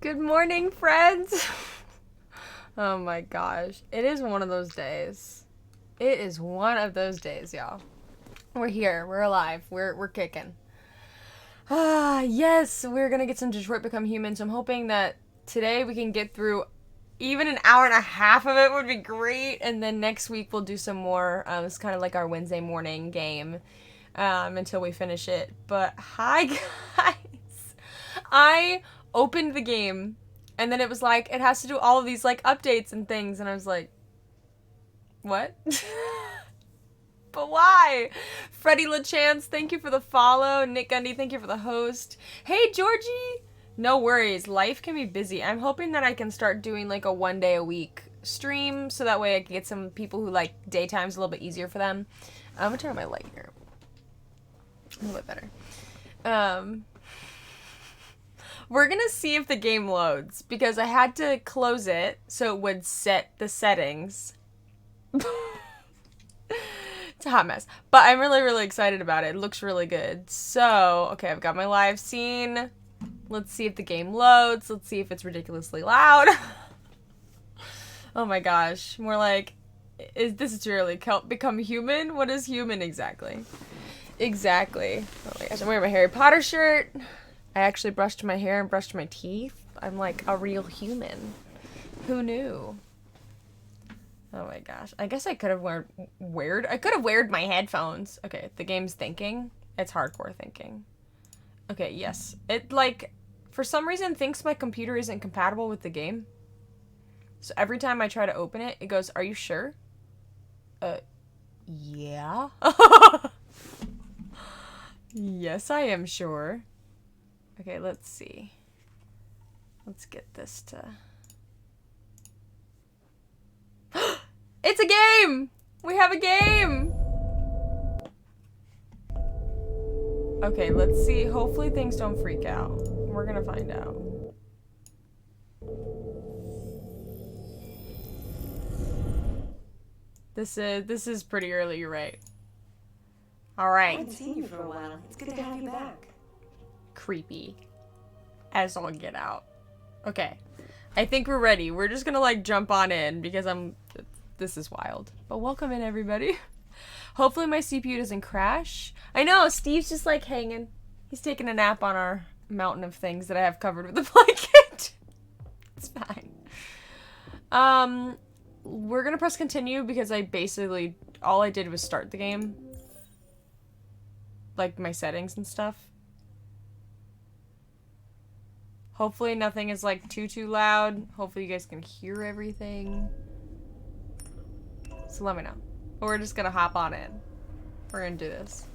Good morning, friends. Oh my gosh. It is one of those days. It is one of those days, y'all. We're here. We're alive. We're kicking. Ah, yes. We're going to get some Detroit Become Human. So I'm hoping that today we can get through even an hour and a half of it would be great. And then next week we'll do some more. It's kind of like our Wednesday morning game until we finish it. But hi, guys. I opened the game and then it was like it has to do all of these like updates and things, and I was like, what? But why? Freddie LaChance, thank you for the follow. Nick Gundy, thank you for the host. Hey, Georgie. No worries. Life can be busy. I'm hoping that I can start doing like a 1 day a week stream so that way I can get some people who like daytime's a little bit easier for them. I'm gonna turn on my light here. A little bit better. We're gonna see if the game loads because I had to close it so it would set the settings. It's a hot mess. But I'm really, really excited about it. It looks really good. So, okay, I've got my live scene. Let's see if the game loads. Let's see if it's ridiculously loud. Oh my gosh. More like, this is really become human? What is human exactly? Exactly. Oh my gosh, I'm wearing my Harry Potter shirt. I actually brushed my hair and brushed my teeth. I'm like a real human. Who knew? Oh my gosh. I guess I could have weared my headphones. Okay, the game's thinking. It's hardcore thinking. Okay, yes. It, like, for some reason thinks my computer isn't compatible with the game. So every time I try to open it, it goes, "Are you sure?" Yeah. Yes, I am sure. Okay, let's see. Let's get this to... It's a game! We have a game! Okay, let's see. Hopefully things don't freak out. We're gonna find out. This is pretty early, you're right. Alright. I haven't seen you for a while. It's good to have you back. Creepy. As all get out. Okay. I think we're ready. We're just gonna like jump on in because this is wild. But welcome in, everybody. Hopefully my CPU doesn't crash. I know, Steve's just like hanging. He's taking a nap on our mountain of things that I have covered with a blanket. It's fine. We're gonna press continue because I basically, all I did was start the game. Like my settings and stuff. Hopefully nothing is like too loud. Hopefully you guys can hear everything. So let me know. We're just gonna hop on in. We're gonna do this.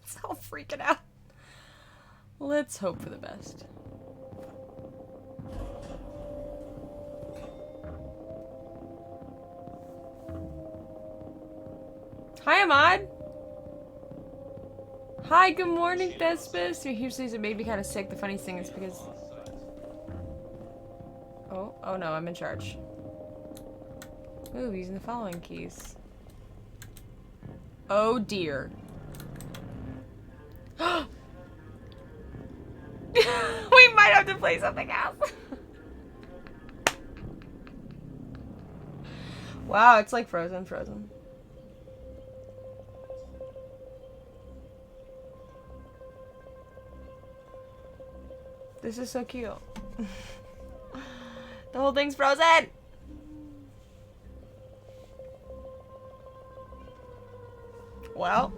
It's all freaking out. Let's hope for the best. Hi, Ahmad. Hi, good morning, Thespis. Your huge sleeves made me kind of sick. The funniest thing is because... Oh no, I'm in charge. Ooh, using the following keys. Oh dear. We might have to play something else. Wow, it's like Frozen. This is so cute. The whole thing's frozen! Well.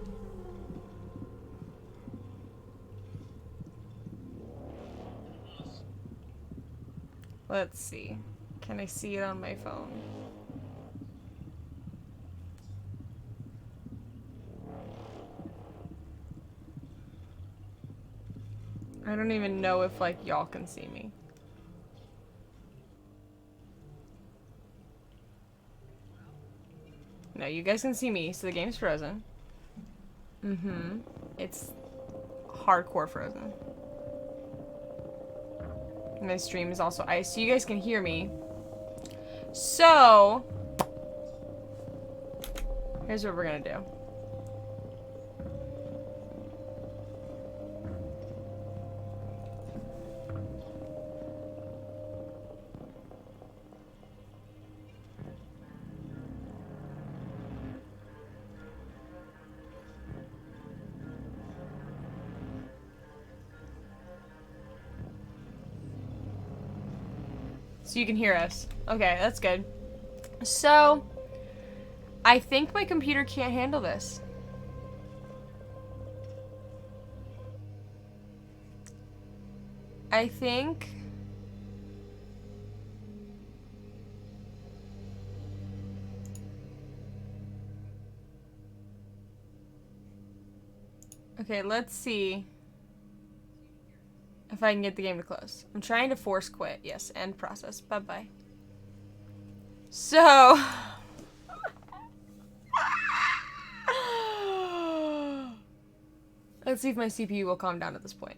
Let's see. Can I see it on my phone? I don't even know if, like, y'all can see me. No, you guys can see me, so the game's frozen. Mm-hmm. It's hardcore frozen. My stream is also ice, so you guys can hear me. So, here's what we're gonna do. So you can hear us. Okay, that's good. So, I think my computer can't handle this. I think... Okay, let's see if I can get the game to close. I'm trying to force quit. Yes, end process. Bye-bye. So... Let's see if my CPU will calm down at this point.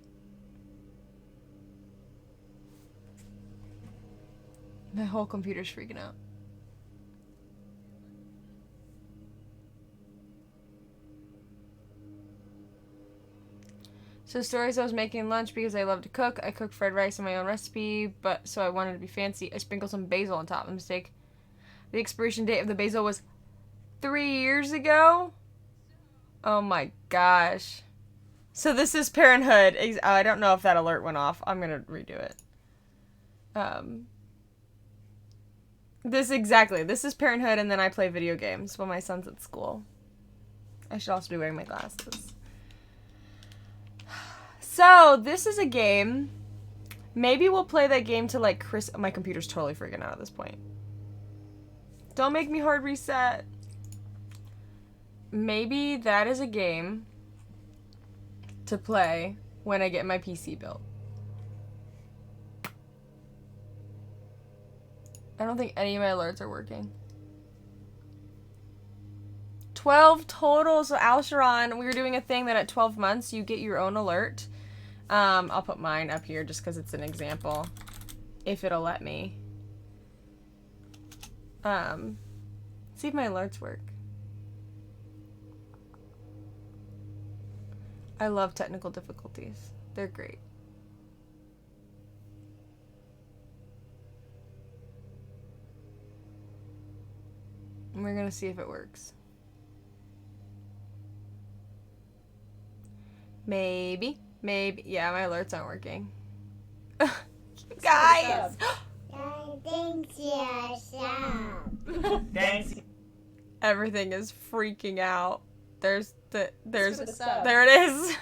My whole computer's freaking out. So stories I was making lunch because I love to cook. I cooked fried rice in my own recipe, but so I wanted to be fancy. I sprinkled some basil on top. A mistake. The expiration date of the basil was 3 years ago. Oh my gosh. So this is Parenthood. I don't know if that alert went off. I'm gonna redo it. This is Parenthood, and then I play video games while my son's at school. I should also be wearing my glasses. So, this is a game. Maybe we'll play that game to like Chris. My computer's totally freaking out at this point. Don't make me hard reset. Maybe that is a game to play when I get my PC built. I don't think any of my alerts are working. 12 total. So Alsharon, we were doing a thing that at 12 months you get your own alert. I'll put mine up here just because it's an example. If it'll let me. See if my alerts work. I love technical difficulties. They're great. And we're gonna see if it works. Maybe. Yeah, my alerts aren't working. You guys! Thanks. Everything is freaking out. There it is.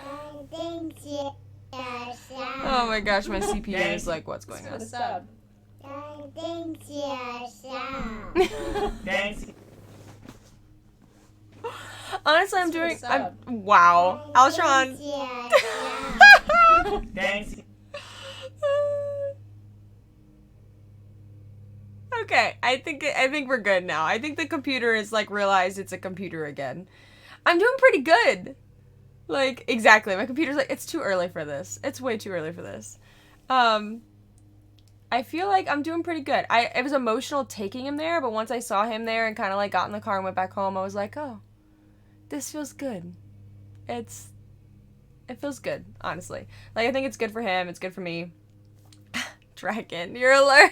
Oh my gosh, my CPU is like, what's going on? Thanks. Honestly, wow. Alshon. Thanks. Okay, I think we're good now. I think the computer has like realized it's a computer again. I'm doing pretty good. Like, exactly. My computer's like, it's too early for this. It's way too early for this. I feel like I'm doing pretty good. It was emotional taking him there, but once I saw him there and kind of like got in the car and went back home, I was like, oh, this feels good. It feels good, honestly. Like, I think it's good for him. It's good for me. Dragon, you're alert.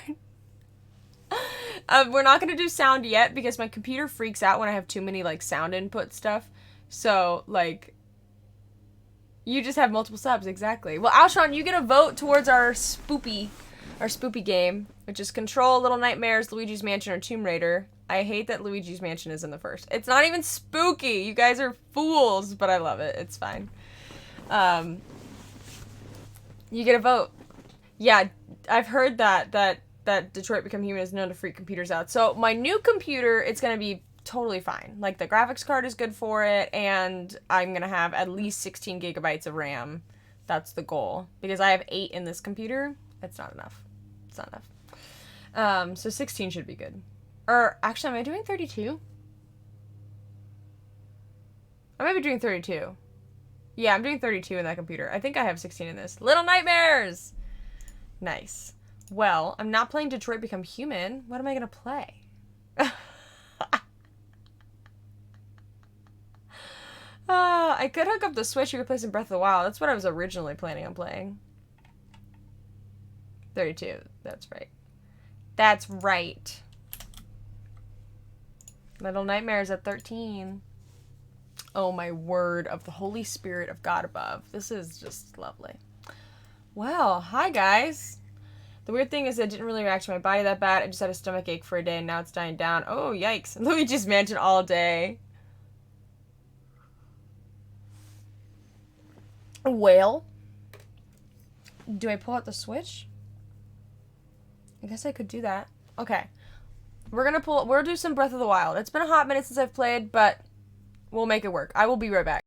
We're not going to do sound yet because my computer freaks out when I have too many, like, sound input stuff. So, like, you just have multiple subs, exactly. Well, Alshon, you get a vote towards our spoopy game, which is Control, Little Nightmares, Luigi's Mansion, or Tomb Raider. I hate that Luigi's Mansion is in the first. It's not even spooky. You guys are fools, but I love it. It's fine. You get a vote. Yeah, I've heard that Detroit Become Human is known to freak computers out. So my new computer, it's going to be totally fine. Like, the graphics card is good for it, and I'm going to have at least 16 gigabytes of RAM. That's the goal. Because I have 8 in this computer. It's not enough. It's not enough. So 16 should be good. Or, actually, am I doing 32? I might be doing 32. Yeah, I'm doing 32 in that computer. I think I have 16 in this. Little Nightmares! Nice. Well, I'm not playing Detroit Become Human. What am I gonna play? I could hook up the Switch. You could play some Breath of the Wild. That's what I was originally planning on playing. 32. That's right. That's right. Little Nightmares at 13. Oh my word of the Holy Spirit of God above. This is just lovely. Well, hi guys. The weird thing is I didn't really react to my body that bad. I just had a stomach ache for a day and now it's dying down. Oh, yikes. Luigi's Mansion all day. A whale? Do I pull out the Switch? I guess I could do that. Okay. We'll do some Breath of the Wild. It's been a hot minute since I've played, but we'll make it work. I will be right back.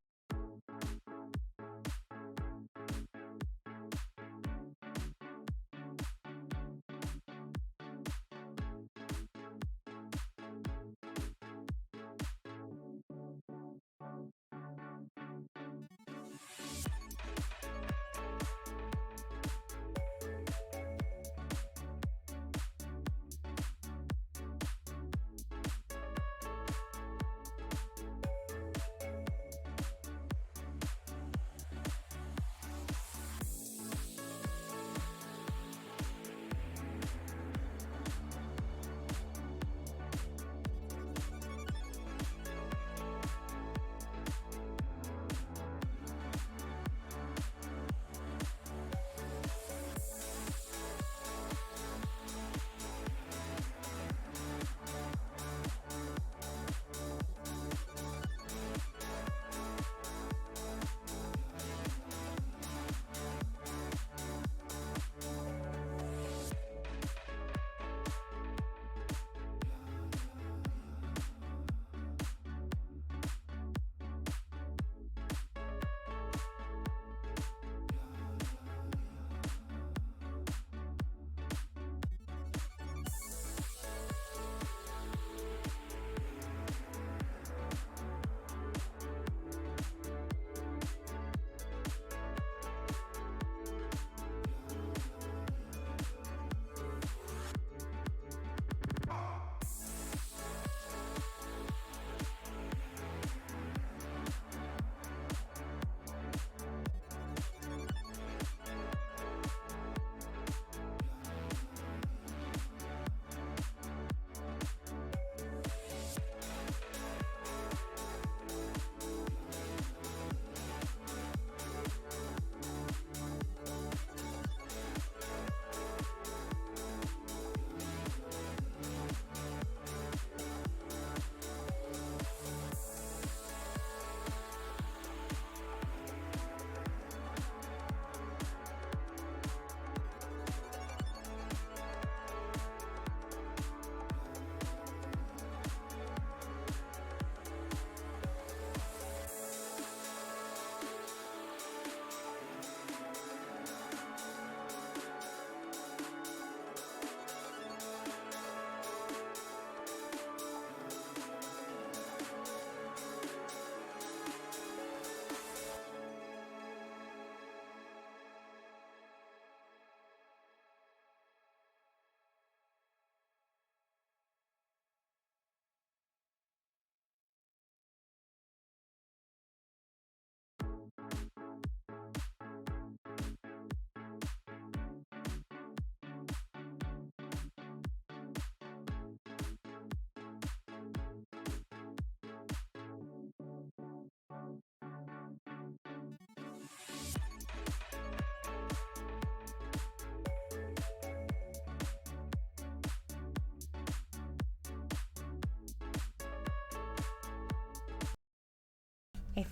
I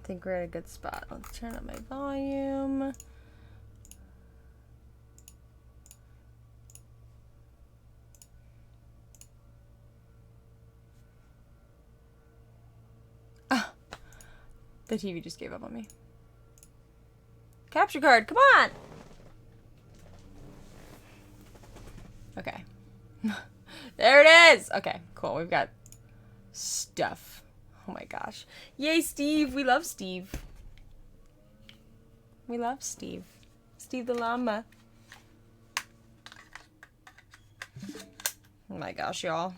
think we're at a good spot. Let's turn up my volume. Ah, the TV just gave up on me. Capture card, come on! Okay. There it is! Okay, cool. We've got stuff. Oh my gosh. Yay, Steve. We love Steve. We love Steve. Steve the llama. Oh my gosh, y'all.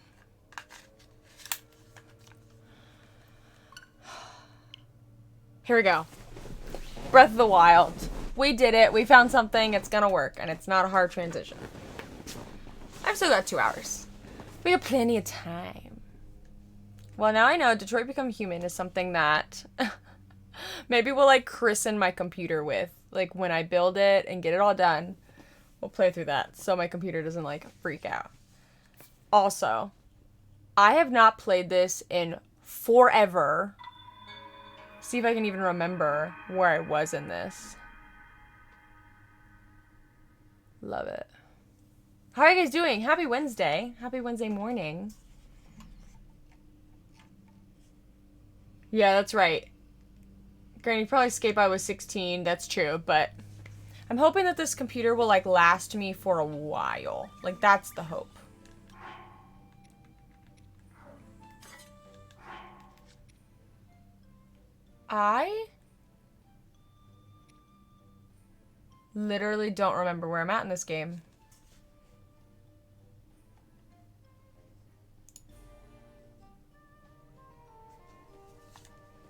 Here we go. Breath of the Wild. We did it. We found something. It's gonna work. And it's not a hard transition. I've still got 2 hours. We have plenty of time. Well, now I know Detroit Become Human is something that maybe we'll like christen my computer with. Like when I build it and get it all done, we'll play through that so my computer doesn't like freak out. Also, I have not played this in forever. See if I can even remember where I was in this. Love it. How are you guys doing? Happy Wednesday. Happy Wednesday morning. Yeah, that's right. Granny, probably escape I was 16. That's true, but I'm hoping that this computer will like last me for a while. Like that's the hope. I literally don't remember where I'm at in this game.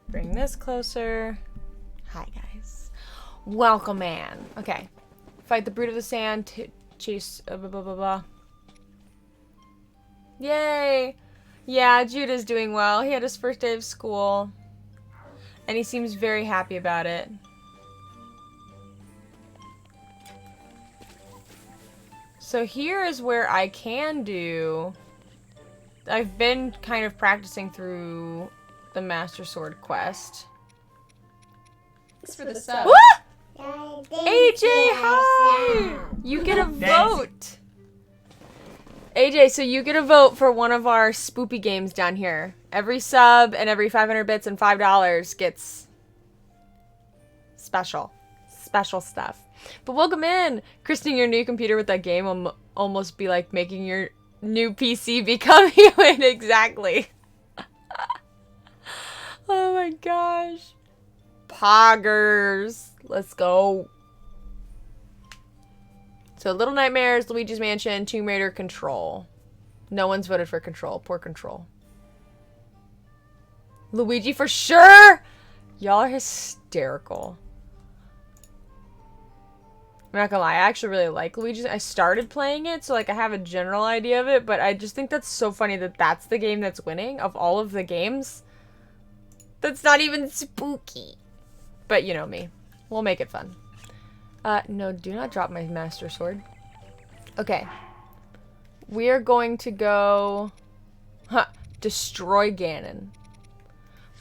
Bring this closer. Hi, guys. Welcome, man. Okay. Fight the brute of the sand. Chase. Blah, blah, blah, blah. Yay! Yeah, Judah's doing well. He had his first day of school. And he seems very happy about it. So here is where I can do... I've been kind of practicing through the Master Sword quest. Thanks for the sub. AJ, hi! You get a vote. AJ, so you get a vote for one of our spoopy games down here. Every sub and every 500 bits and $5 gets special stuff. But welcome in. Christening your new computer with that game will almost be like making your new PC become human. Exactly. Oh my gosh. Poggers. Let's go. So Little Nightmares, Luigi's Mansion, Tomb Raider, Control. No one's voted for Control. Poor Control. Luigi for sure! Y'all are hysterical. I'm not gonna lie, I actually really like Luigi's. I started playing it, so like I have a general idea of it, but I just think that's so funny that that's the game that's winning of all of the games. That's not even spooky. But you know me. We'll make it fun. No, do not drop my Master Sword. Okay. We are going to go... destroy Ganon.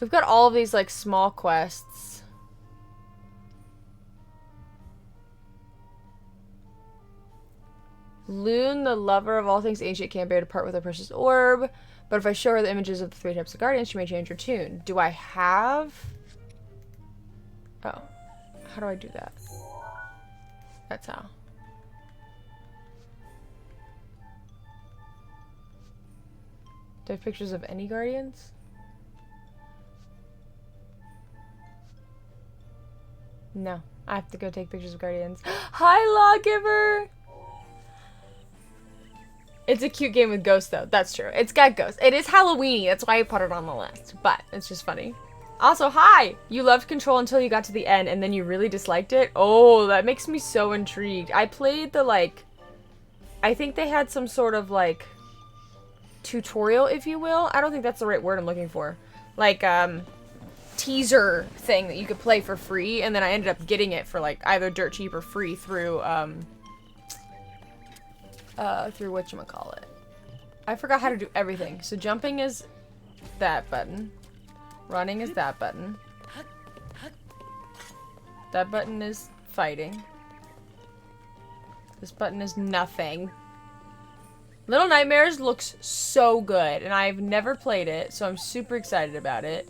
We've got all of these, like, small quests. Loon, the lover of all things ancient, can't bear to part with her precious orb. But if I show her the images of the 3 types of guardians, she may change her tune. Do I have... Oh. How do I do that? That's how. Do I have pictures of any guardians? No. I have to go take pictures of guardians. Hi, Lawgiver! It's a cute game with ghosts, though. That's true. It's got ghosts. It is Halloween-y. That's why I put it on the list. But it's just funny. Also, hi! You loved Control until you got to the end, and then you really disliked it? Oh, that makes me so intrigued. I played the, like... I think they had some sort of, like... tutorial, if you will. I don't think that's the right word I'm looking for. Like, teaser thing that you could play for free, and then I ended up getting it for, like, either dirt cheap or free through, through whatchamacallit. I forgot how to do everything. So jumping is that button. Running is that button. That button is fighting. This button is nothing. Little Nightmares looks so good, and I've never played it, so I'm super excited about it.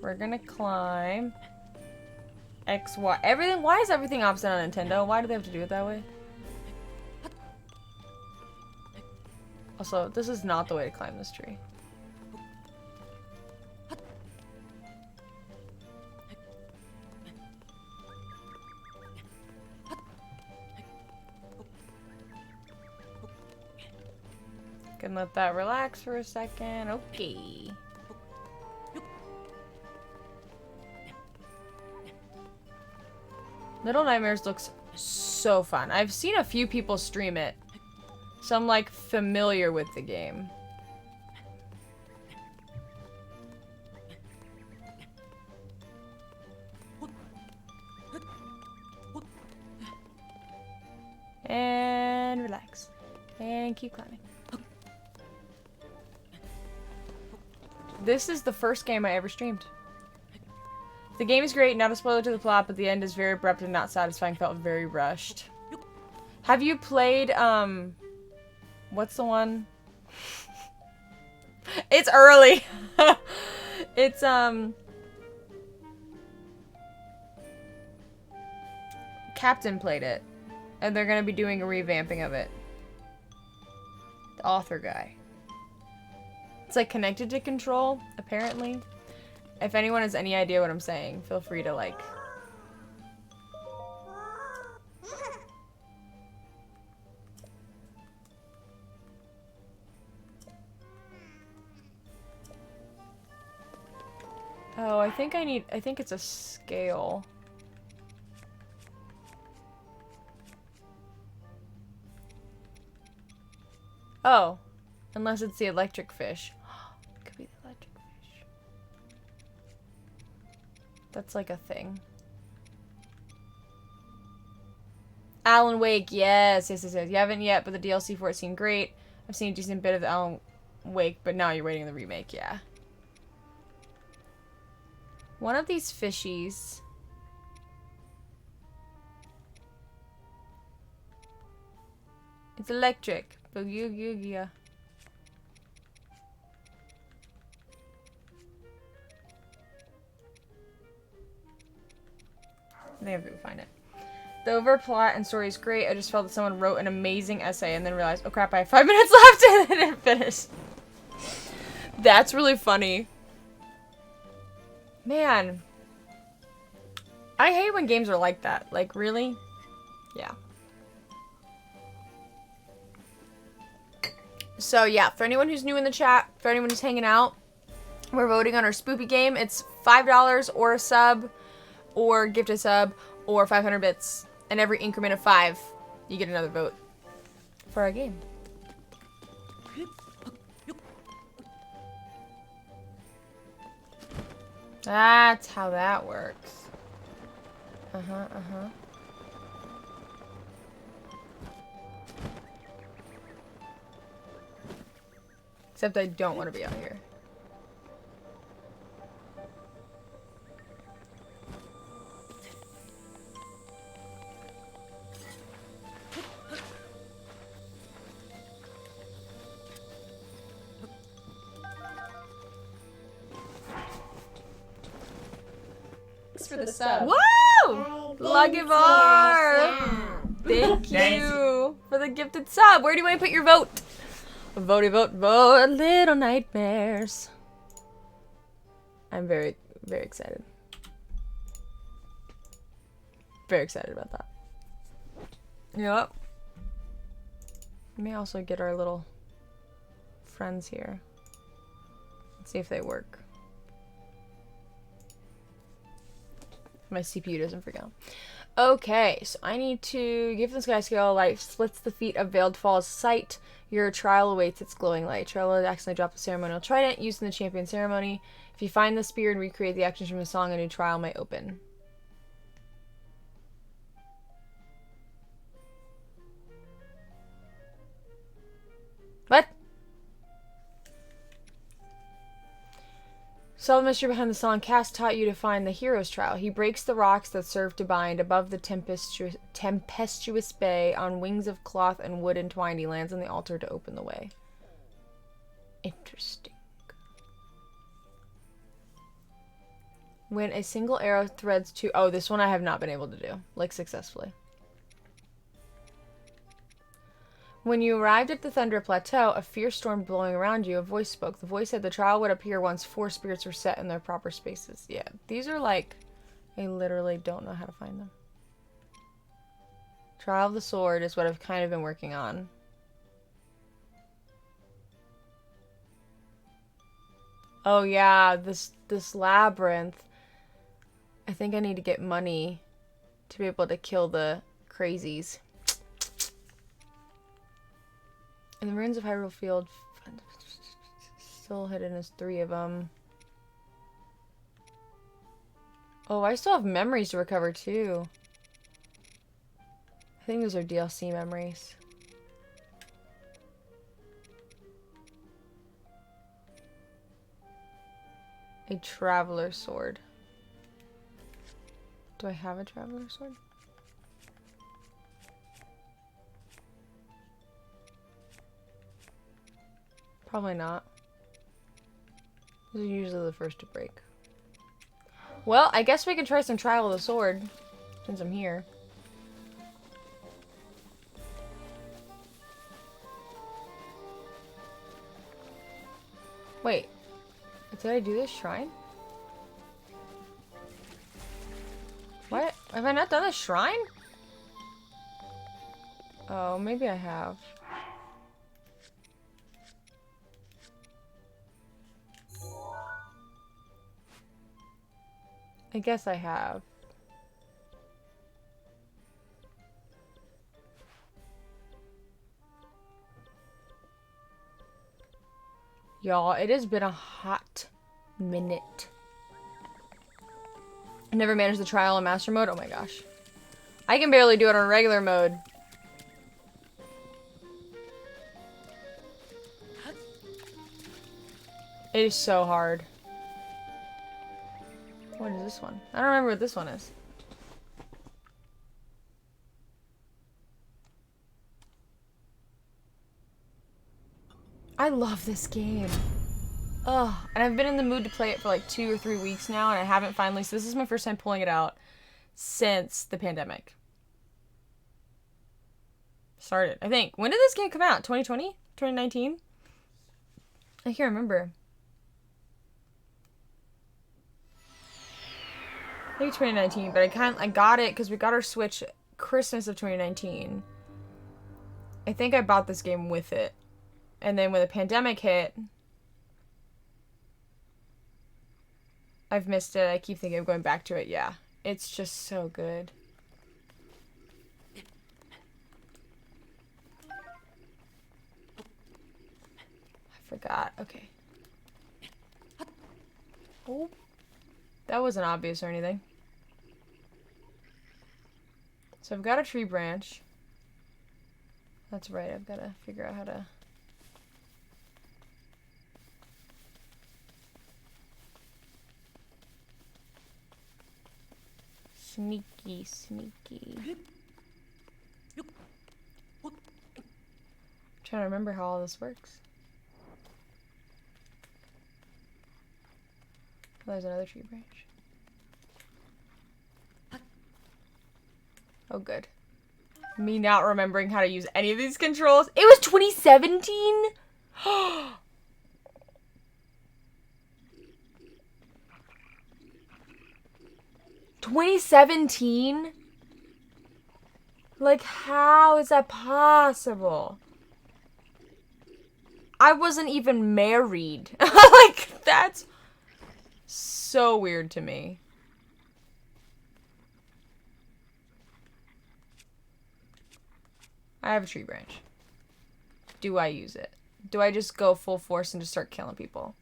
We're gonna climb. X, Y. Everything. Why is everything opposite on Nintendo? Why do they have to do it that way? Also, this is not the way to climb this tree. Can let that relax for a second. Okay. Little Nightmares looks so fun. I've seen a few people stream it. So I'm like familiar with the game. And relax. And keep climbing. This is the first game I ever streamed. The game is great, not a spoiler to the plot, but the end is very abrupt and not satisfying, felt very rushed. Have you played, what's the one? It's early! It's, Captain played it, and they're gonna be doing a revamping of it. The author guy. It's like connected to Control, apparently. If anyone has any idea what I'm saying, feel free to like... Oh, I think it's a scale. Oh, unless it's the electric fish. Could be the electric fish. That's like a thing. Alan Wake, yes. You haven't yet, but the DLC for it seemed great. I've seen a decent bit of the Alan Wake, but now you're waiting on the remake, yeah. One of these fishies. It's electric. Boogie. I think we find it. The overall plot and story is great. I just felt that someone wrote an amazing essay and then realized, oh crap, I have 5 minutes left and then it finished. That's really funny. Man. I hate when games are like that. Like, really? Yeah. So, yeah, for anyone who's new in the chat, for anyone who's hanging out, we're voting on our spoopy game. It's $5 or a sub, or gift a sub, or 500 bits. And every increment of 5, you get another vote for our game. That's how that works. Except I don't want to be out here. Thanks for the sub. Woo! Lugivar! Thank you for the gifted sub. Where do you want to put your vote? Vote. Little Nightmares. I'm very, very excited. Very excited about that. Yep. Let me also get our little friends here. Let's see if they work. My CPU doesn't freak out. Okay, so I need to give this guy scale of light. Splits the feet of Veiled Fall's sight. Your trial awaits its glowing light. Trial will accidentally drop the ceremonial trident used in the champion ceremony. If you find the spear and recreate the actions from the song, a new trial may open. What? Solve the mystery behind the song. Cass taught you to find the hero's trial. He breaks the rocks that serve to bind above the tempestuous bay. On wings of cloth and wood entwined, he lands on the altar to open the way. Interesting. When a single arrow threads to... Oh, this one I have not been able to do. Like, successfully. When you arrived at the Thunder Plateau, a fierce storm blowing around you, a voice spoke. The voice said the trial would appear once 4 spirits were set in their proper spaces. Yeah, these are like... I literally don't know how to find them. Trial of the Sword is what I've kind of been working on. Oh yeah, this labyrinth. I think I need to get money to be able to kill the crazies. In the ruins of Hyrule Field, still hidden as 3 of them. Oh, I still have memories to recover too. I think those are DLC memories. A traveler sword. Do I have a traveler sword? Probably not. These are usually the first to break. Well, I guess we can try some trial of the sword since I'm here. Wait. Did I do this shrine? What? Have I not done this shrine? Oh, maybe I have. I guess I have. Y'all, it has been a hot minute. I never managed the trial in master mode. Oh my gosh. I can barely do it on regular mode. It is so hard. What is this one? I don't remember what this one is. I love this game. Ugh. And I've been in the mood to play it for like 2 or 3 weeks now, and I haven't finally. So this is my first time pulling it out since the pandemic started, I think. When did this game come out? 2020? 2019? I can't remember. Maybe 2019, but I got it because we got our Switch Christmas of 2019. I think I bought this game with it. And then when the pandemic hit, I've missed it. I keep thinking of going back to it. Yeah, it's just so good. I forgot. Okay. Oh. That wasn't obvious or anything. So I've got a tree branch. That's right, I've got to figure out how to... Sneaky, sneaky. I'm trying to remember how all this works. Oh, there's another tree branch. Oh, good. Me not remembering how to use any of these controls. It was 2017? 2017? Like, how is that possible? I wasn't even married. Like, that's so weird to me. I have a tree branch. Do I use it? Do I just go full force and just start killing people?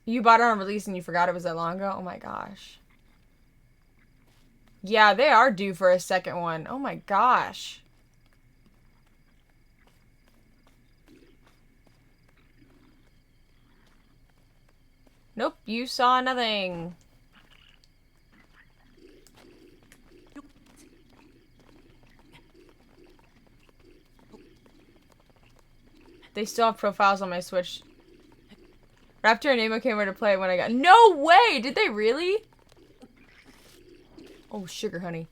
You bought it on release and you forgot it was that long ago? Oh my gosh. Yeah, they are due for a second one. Oh my gosh. Nope, you saw nothing. They still have profiles on my Switch. Raptor and Nemo came over to play when I got... No way! Did they really? Oh, sugar honey.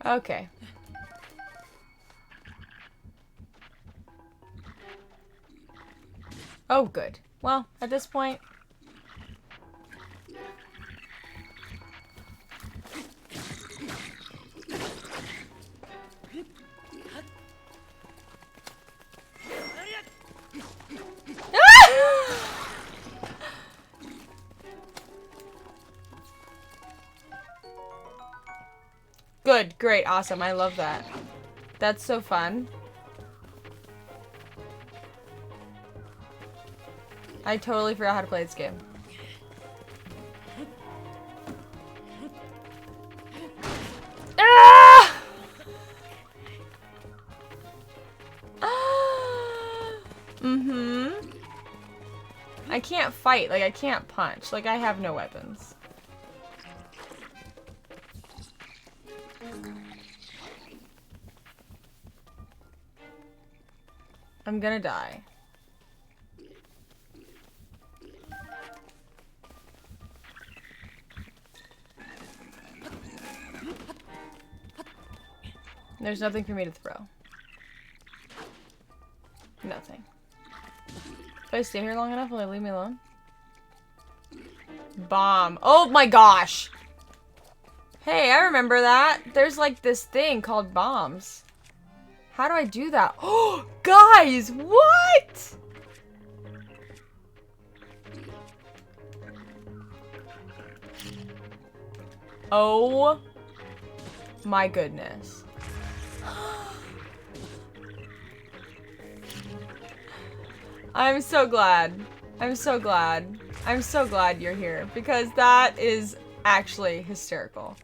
Okay. Oh, good. Well, at this point... Good. Great. Awesome. I love that. That's so fun. I totally forgot how to play this game. Ah! Mm-hmm. I can't fight. Like, I can't punch. Like, I have no weapons. I'm gonna die. There's nothing for me to throw. Nothing. If I stay here long enough, will they leave me alone? Bomb. Oh my gosh! Hey, I remember that. There's like this thing called bombs. How do I do that? Oh, guys, what? Oh my goodness. I'm so glad. I'm so glad. I'm so glad you're here because that is actually hysterical.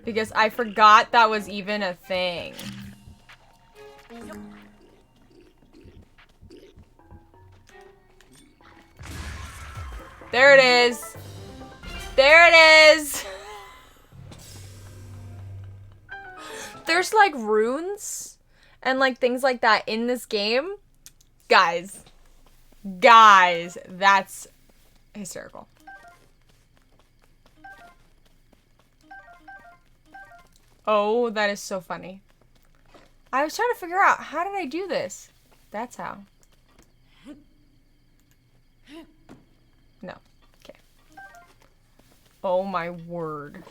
Because I forgot that was even a thing. There it is. There it is. There's like runes and like things like that in this game. Guys, that's hysterical. Oh, that is so funny. I was trying to figure out, how did I do this? That's how. No. Okay. Oh my word.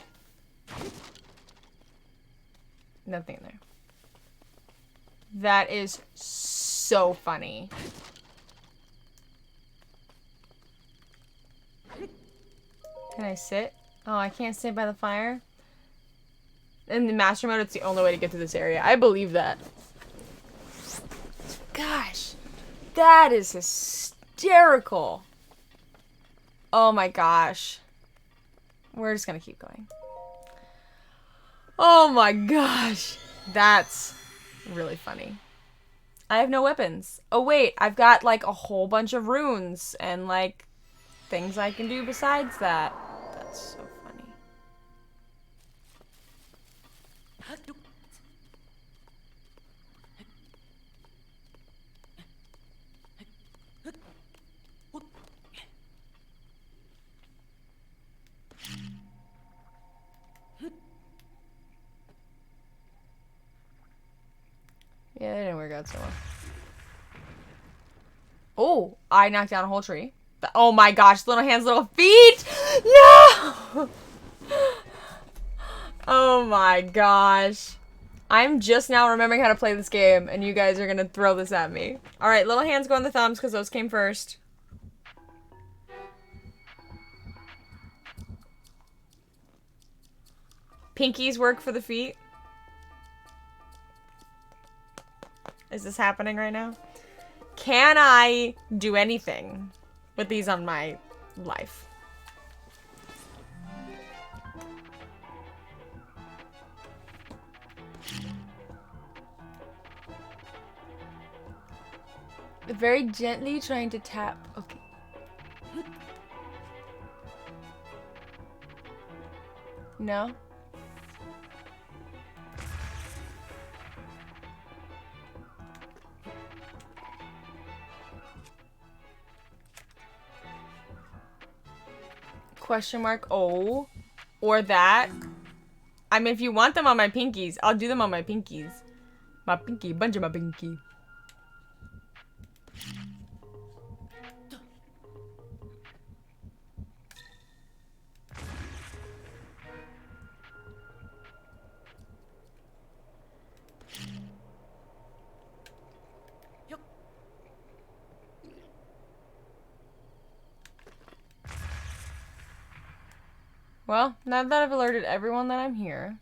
Nothing in there. That is so funny. Can I sit? Oh, I can't sit by the fire? In the master mode, it's the only way to get to this area. I believe that. Gosh. That is hysterical. Oh my gosh. We're just gonna keep going. Oh my gosh. That's really funny. I have no weapons. Oh wait, I've got like a whole bunch of runes and like things I can do besides that. That's so funny. Yeah, I didn't work out so well. Oh, I knocked down a whole tree. Oh my gosh, little hands, little feet! No! Oh my gosh. I'm just now remembering how to play this game, and you guys are gonna throw this at me. Alright, little hands go on the thumbs, because those came first. Pinkies work for the feet. Is this happening right now? Can I do anything with these on my life? Very gently trying to tap. Okay. No? Question mark. Oh. Or that. I mean, if you want them on my pinkies, I'll do them on my pinkies. My pinky. Bunch of my pinky. Well, now that I've alerted everyone that I'm here,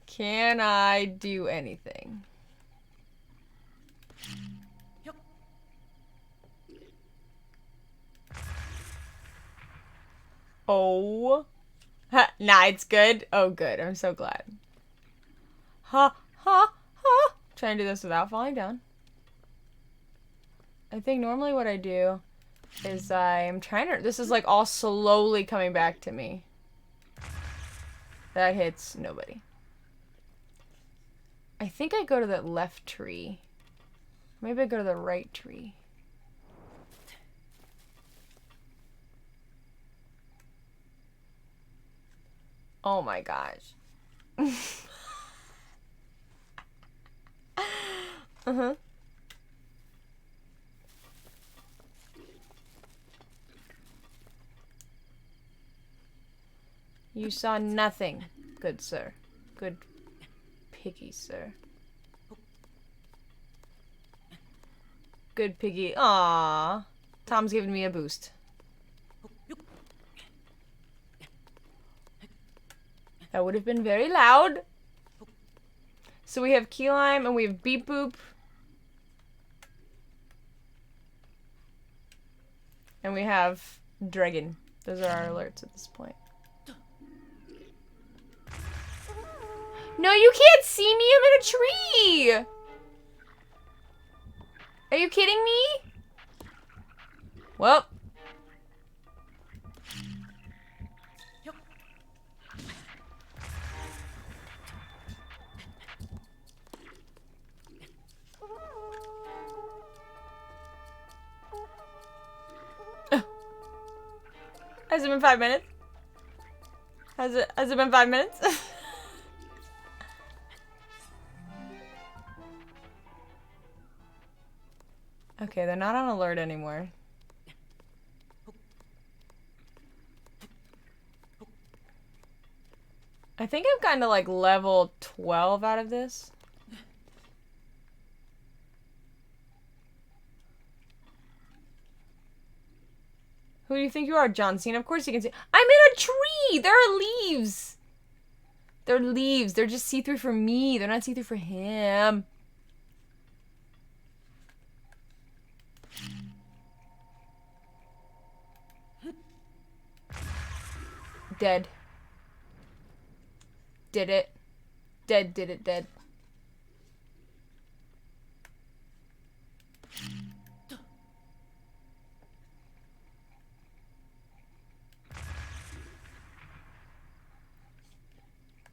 Can I do anything? Oh. Nah, it's good. Oh, good. I'm so glad. Ha, ha, ha. Trying to do this without falling down. I think normally what I do is I'm trying to... This is like all slowly coming back to me. That hits nobody. I think I go to that left tree. Maybe I go to the right tree. Oh my gosh. Uh-huh. You saw nothing, good sir. Good piggy, sir. Good piggy. Aww. Tom's giving me a boost. That would have been very loud. So we have key lime and we have beep boop. And we have dragon. Those are our alerts at this point. No, you can't see me. I'm in a tree. Are you kidding me? Well. Has it been 5 minutes? Has it been 5 minutes? Okay, they're not on alert anymore. I think I've gotten to like level 12 out of this. Who do you think you are, John Cena? Of course you can see. I'm in a tree! There are leaves! They're leaves. They're just see-through for me. They're not see-through for him. Dead. Did it. Dead, did it, dead.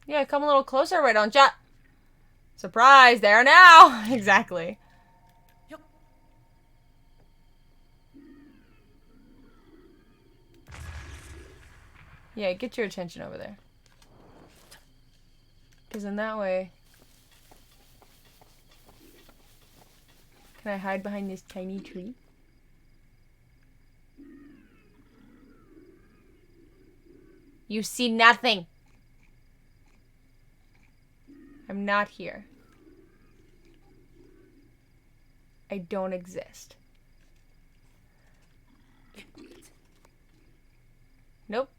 Yeah, come a little closer, why don't ya? Surprise, there now! Exactly. Yeah, get your attention over there. Because in that way... Can I hide behind this tiny tree? You see nothing! I'm not here. I don't exist. Nope.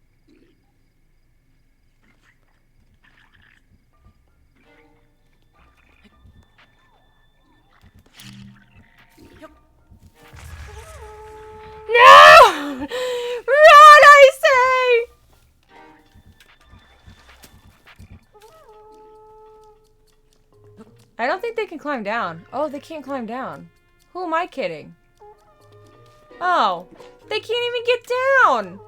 No! Run, I say! I don't think they can climb down. Oh, they can't climb down. Who am I kidding? Oh, they can't even get down!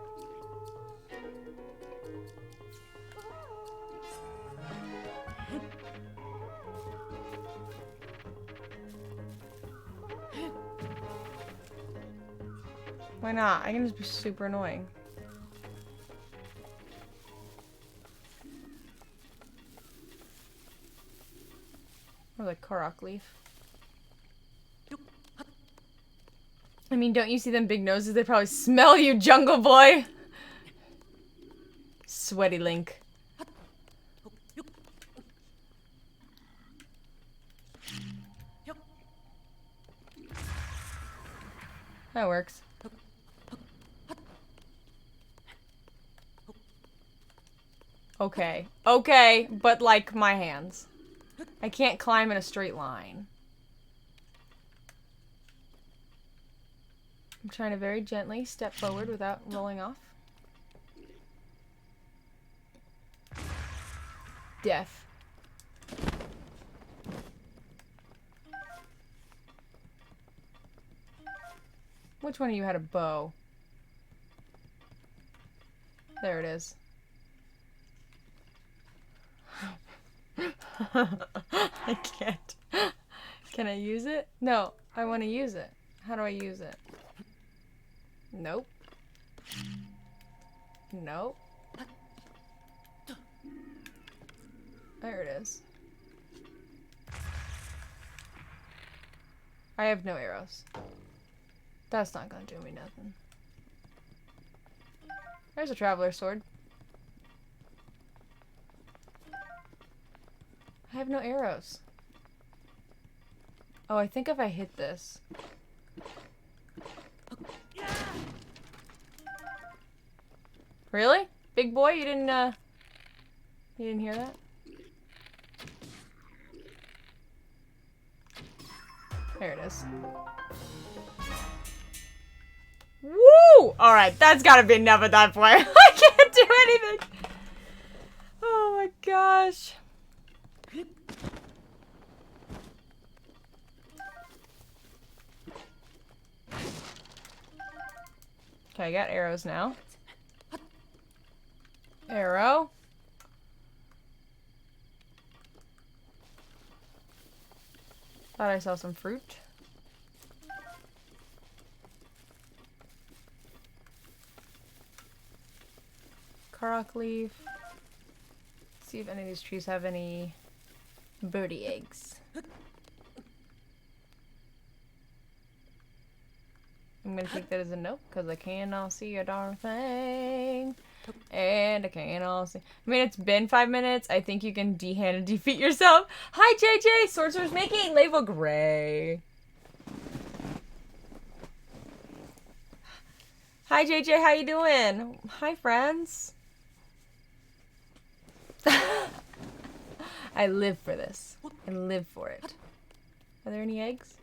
Why not? I can just be super annoying. Or like Korok leaf. I mean, don't you see them big noses? They probably smell you, Jungle Boy! Sweaty Link. That works. Okay. Okay, but like my hands. I can't climb in a straight line. I'm trying to very gently step forward without rolling off. Death. Which one of you had a bow? There it is. I can't. Can I use it? No, I want to use it. How do I use it? Nope. Nope. There it is. I have no arrows. That's not gonna do me nothing. There's a traveler's sword. I have no arrows. Oh, I think if I hit this. Really? Big boy, you didn't hear that? There it is. Woo! Alright, that's gotta be enough at that point. I can't do anything. Oh my gosh. Okay, I got arrows now. Arrow. Thought I saw some fruit. Korok leaf. Let's see if any of these trees have any birdie eggs. I'm gonna take that as a no, because I cannot see a darn thing. And I cannot see. I mean, it's been 5 minutes. I think you can D-hand and defeat yourself. Hi, JJ! Sorcerer's making label gray. Hi, JJ. How you doing? Hi, friends. I live for this. I live for it. Are there any eggs?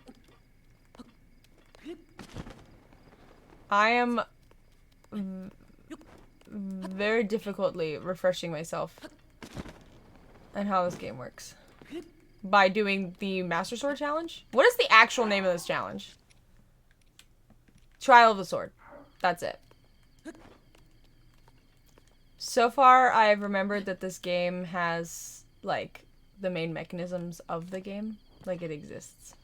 I am very difficultly refreshing myself on how this game works. By doing the Master Sword Challenge? What is the actual name of this challenge? Trial of the Sword. That's it. So far, I've remembered that this game has, like, the main mechanisms of the game. Like, it exists.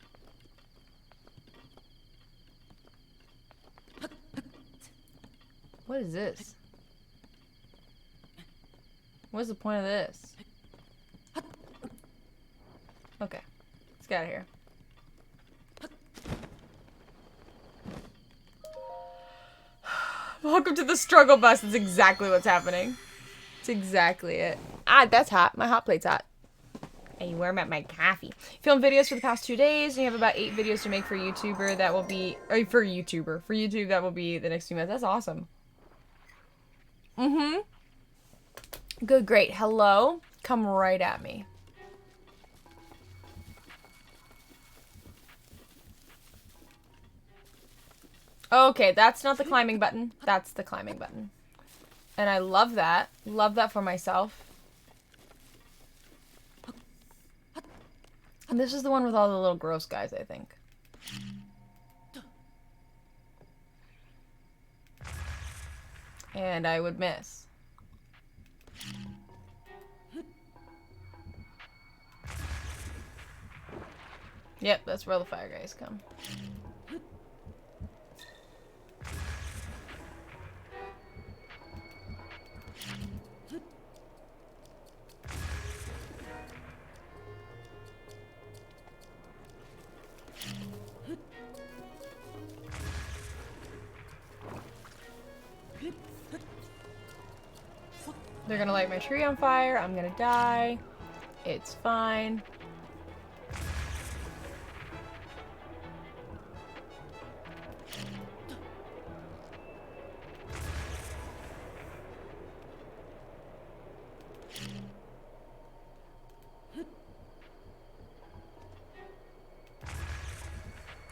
What is this? What's the point of this? Okay. Let's get out of here. Welcome to the struggle bus. That's exactly what's happening. It's exactly it. Ah, that's hot. My hot plate's hot. Hey, where am I at my coffee? Filmed videos for the past 2 days. And you have about 8 videos to make for YouTuber. That will be... Or for YouTuber. For YouTube, that will be the next few months. That's awesome. Mm-hmm. Good, great. Hello? Come right at me. Okay, that's not the climbing button. That's the climbing button. And I love that. Love that for myself. And this is the one with all the little gross guys, I think. And I would miss. Yep, that's where all the fire guys come. They're gonna light my tree on fire. I'm gonna die. It's fine.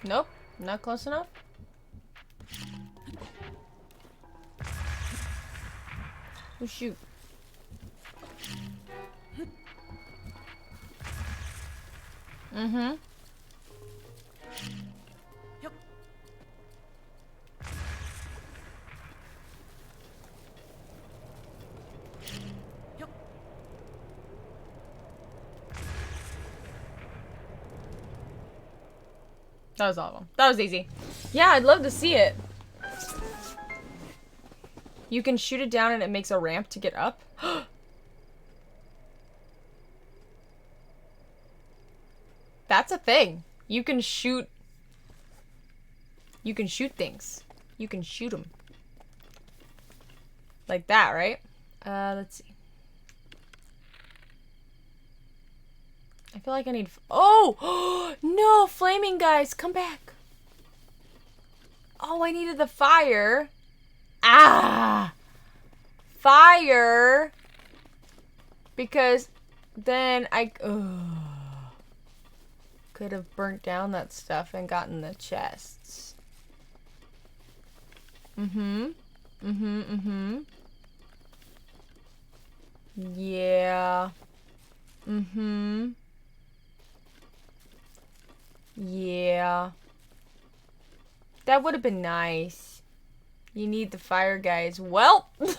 Nope. Not close enough. Oh, shoot. Mm-hmm. That was all of them. That was easy. Yeah, I'd love to see it. You can shoot it down and it makes a ramp to get up. That's a thing. You can shoot... You can shoot things. You can shoot them. Like that, right? Let's see. I feel like I need... Oh! No! Flaming guys! Come back! Oh, I needed the fire. Ah! Fire! Because then I... could have burnt down that stuff and gotten the chests. Mm-hmm. Mm-hmm, mm-hmm. Yeah. Mm-hmm. Yeah. That would have been nice. You need the fire guys. Well. This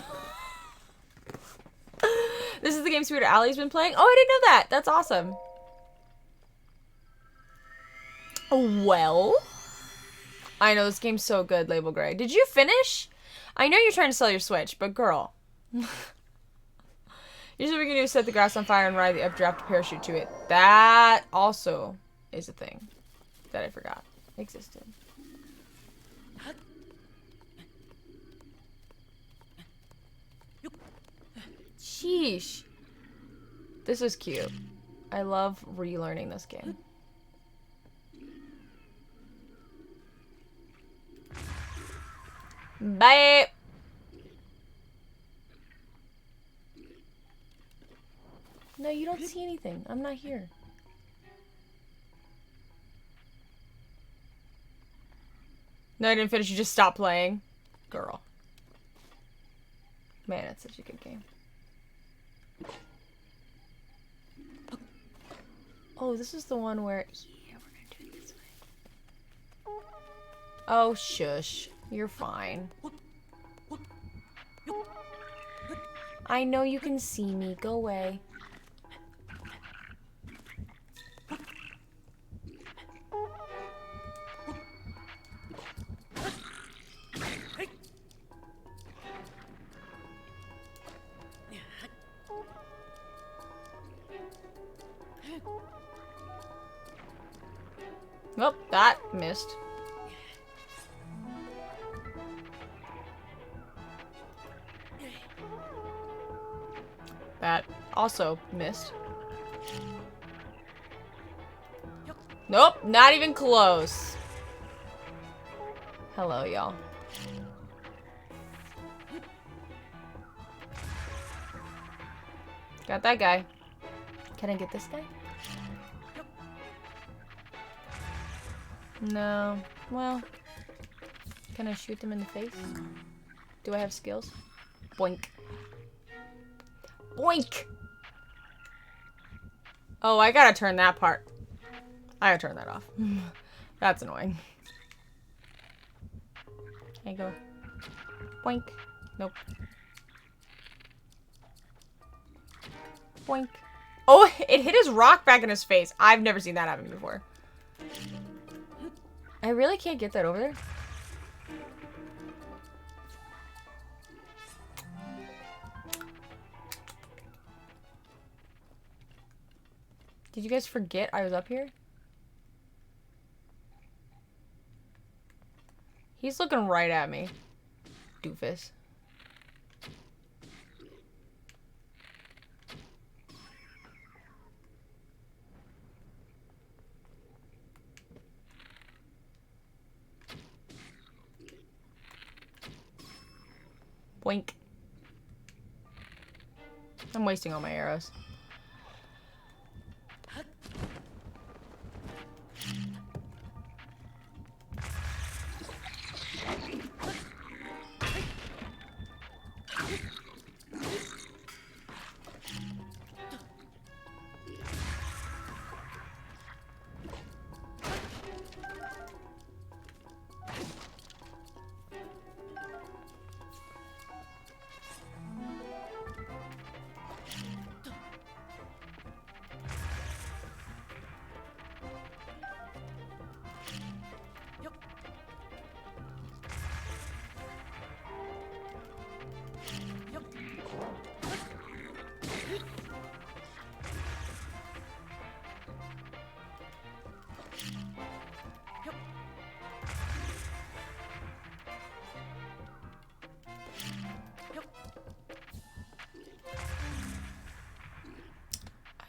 is the game Spirit Alley's been playing. Oh, I didn't know that. That's awesome. Well. I know this game's so good, Label Gray. Did you finish? I know you're trying to sell your Switch, but girl. Usually we can do is set the grass on fire and ride the updraft parachute to it. That also is a thing that I forgot existed. Sheesh. This is cute. I love relearning this game. Bye. No, you don't see anything. I'm not here. No, I didn't finish. You just stopped playing. Girl. Man, it's such a good game. Oh, this is the one where... Yeah, we're gonna do it this way. Oh, shush. You're fine. I know you can see me. Go away. Well, that missed. That also missed. Nope, not even close. Hello, y'all. Got that guy. Can I get this guy? No. Well, can I shoot them in the face? Do I have skills? Boink. Boink! Oh, I gotta turn that part. I gotta turn that off. That's annoying. There you go. Boink. Nope. Boink. Oh, it hit his rock back in his face. I've never seen that happen before. I really can't get that over there. Did you guys forget I was up here? He's looking right at me. Doofus. Boink. I'm wasting all my arrows.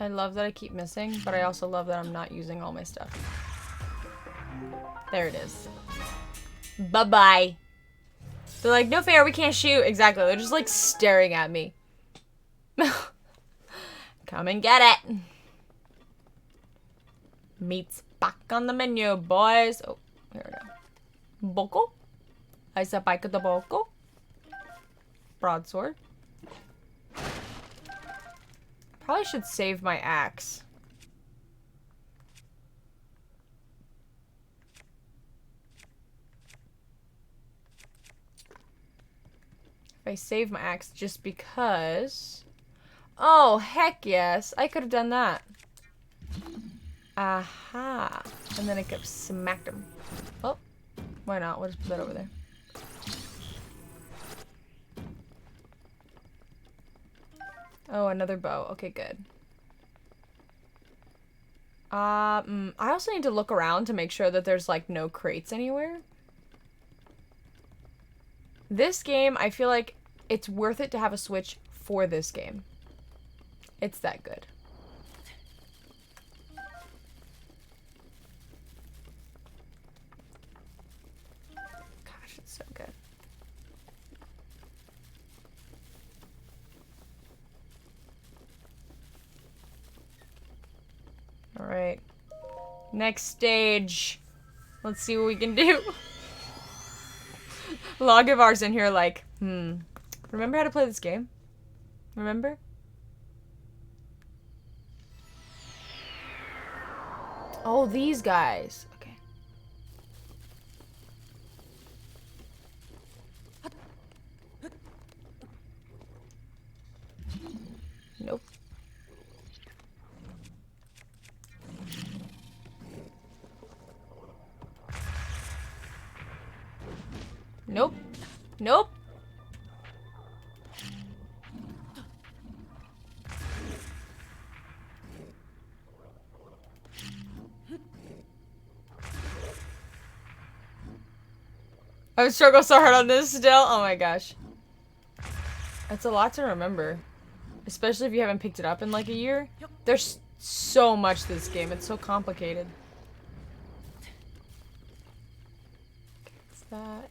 I love that I keep missing, but I also love that I'm not using all my stuff. There it is. Bye-bye. They're like, no fair, we can't shoot. Exactly. They're just like staring at me. Come and get it. Meat's back on the menu, boys. Oh, here we go. Boko? I said bike of the boko. Broadsword. Probably should save my axe. If I save my axe just because... Oh, heck yes. I could have done that. Aha. And then I could have smacked him. Oh. Why not? We'll just put that over there. Oh, another bow. Okay, good. I also need to look around to make sure that there's, like, no crates anywhere. This game, I feel like it's worth it to have a Switch for this game. It's that good. Gosh, it's so good. Alright. Next stage. Let's see what we can do. Logivar's in here like, remember how to play this game? Remember? Oh, these guys. Okay. Nope. Nope. Nope. I would struggle so hard on this still. Oh my gosh. That's a lot to remember. Especially if you haven't picked it up in like a year. There's so much to this game. It's so complicated. Okay, what's that?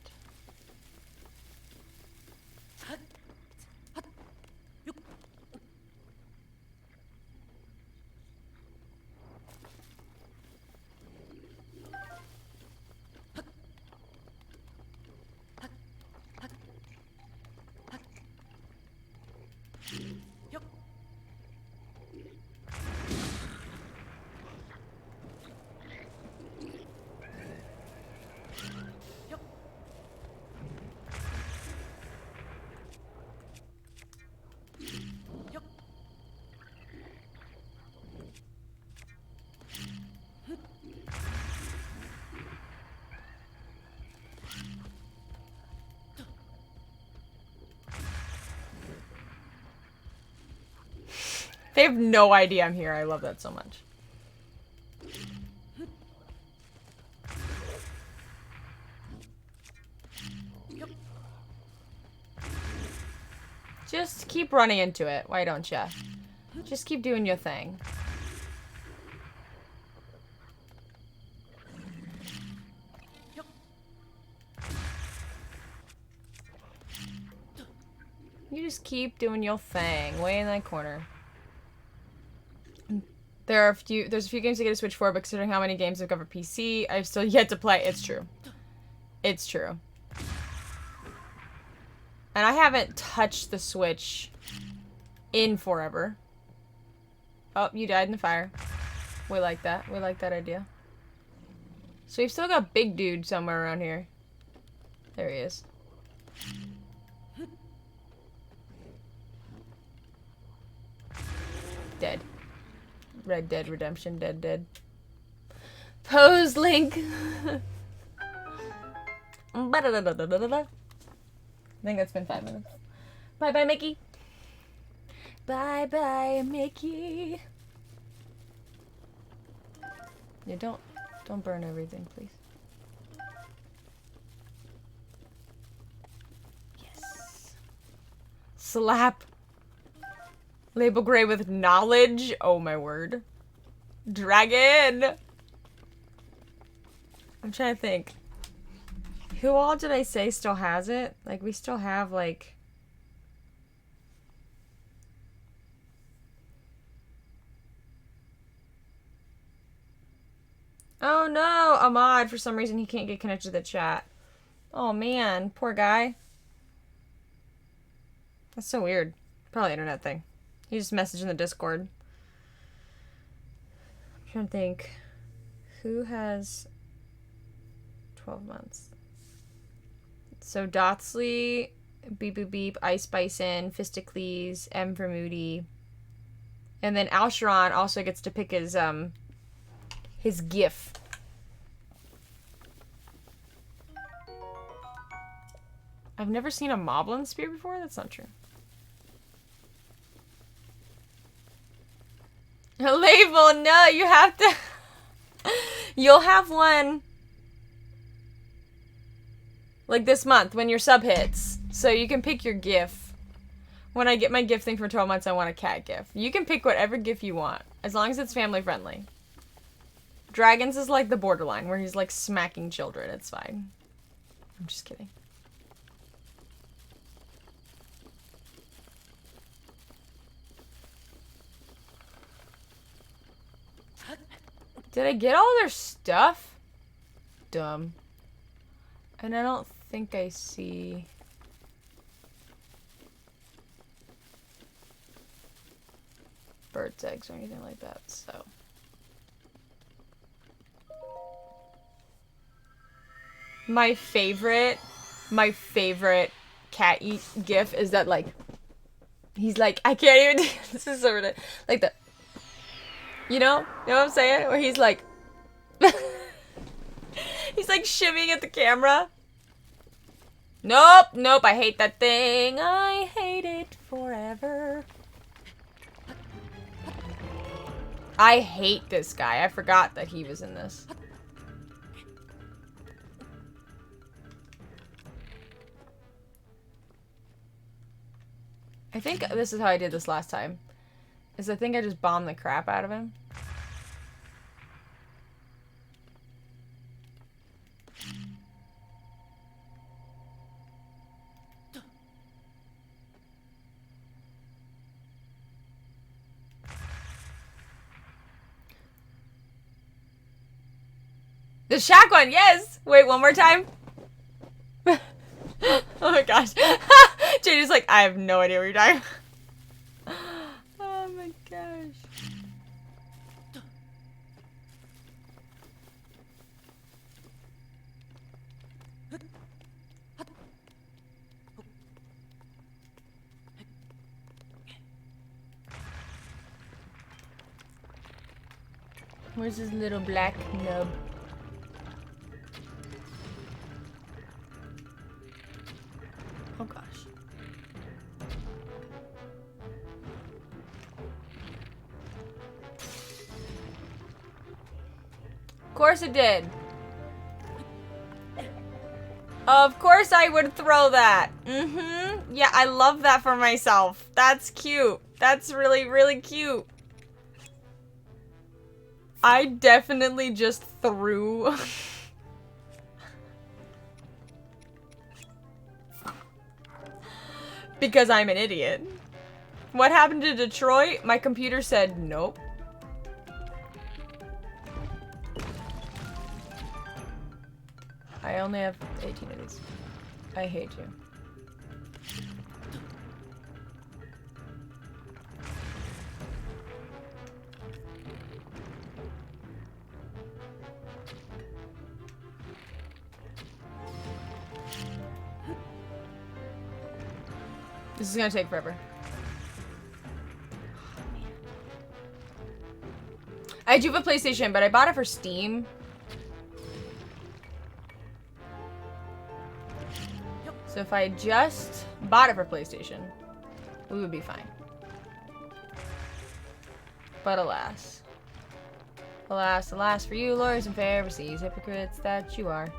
They have no idea I'm here. I love that so much. Just keep running into it. Why don't ya? Just keep doing your thing. You just keep doing your thing. Way in that corner. There's a few games to get a Switch for, but considering how many games I've got for PC, I've still yet to play. It's true. It's true. And I haven't touched the Switch in forever. Oh, you died in the fire. We like that. We like that idea. So we've still got Big Dude somewhere around here. There he is. Dead. Red Dead Redemption, dead. Pose Link. I think that's been 5 minutes. Bye-bye, Mickey. Bye-bye, Mickey. Yeah, don't burn everything, please. Yes. Slap. Label gray with knowledge. Oh my word. Dragon. I'm trying to think. Who all did I say still has it? Like, we still have, like... Oh no, Ahmad, for some reason he can't get connected to the chat. Oh man, poor guy. That's so weird. Probably an internet thing. He just messaged in the Discord. I'm trying to think. Who has 12 months? So Dotsley, Beep Boop Beep, Ice Bison, Fisticles, M for Moody. And then Alsharon also gets to pick his GIF. I've never seen a Moblin Spear before? That's not true. A label? No, you have to... You'll have one... like this month, when your sub hits. So you can pick your GIF. When I get my GIF thing for 12 months, I want a cat GIF. You can pick whatever GIF you want, as long as it's family friendly. Dragons is like the borderline, where he's like smacking children. It's fine. I'm just kidding. Did I get all their stuff? Dumb. And I don't think I see... bird's eggs or anything like that, so... My favorite cat eat gif is that, like... he's like, I can't even... this is so ridiculous. Like the... You know what I'm saying? Where he's like... he's like shimmying at the camera. Nope, nope, I hate that thing. I hate it forever. I hate this guy. I forgot that he was in this. I think this is how I did this last time. Is I think I just bombed the crap out of him. The shotgun, yes! Wait, one more time. Oh my gosh. JJ's like, I have no idea what you're talking about. Oh my gosh. Where's his little black nub? Oh gosh. Of course it did. Of course I would throw that. Mm-hmm. Yeah, I love that for myself. That's cute. That's really, really cute. I definitely just threw... because I'm an idiot. What happened to Detroit? My computer said nope. I only have 18 of these. I hate you. This is gonna take forever. I do have a PlayStation, but I bought it for Steam. So if I just bought it for PlayStation, we would be fine. But alas. Alas, alas for you, lawyers and Pharisees, hypocrites that you are.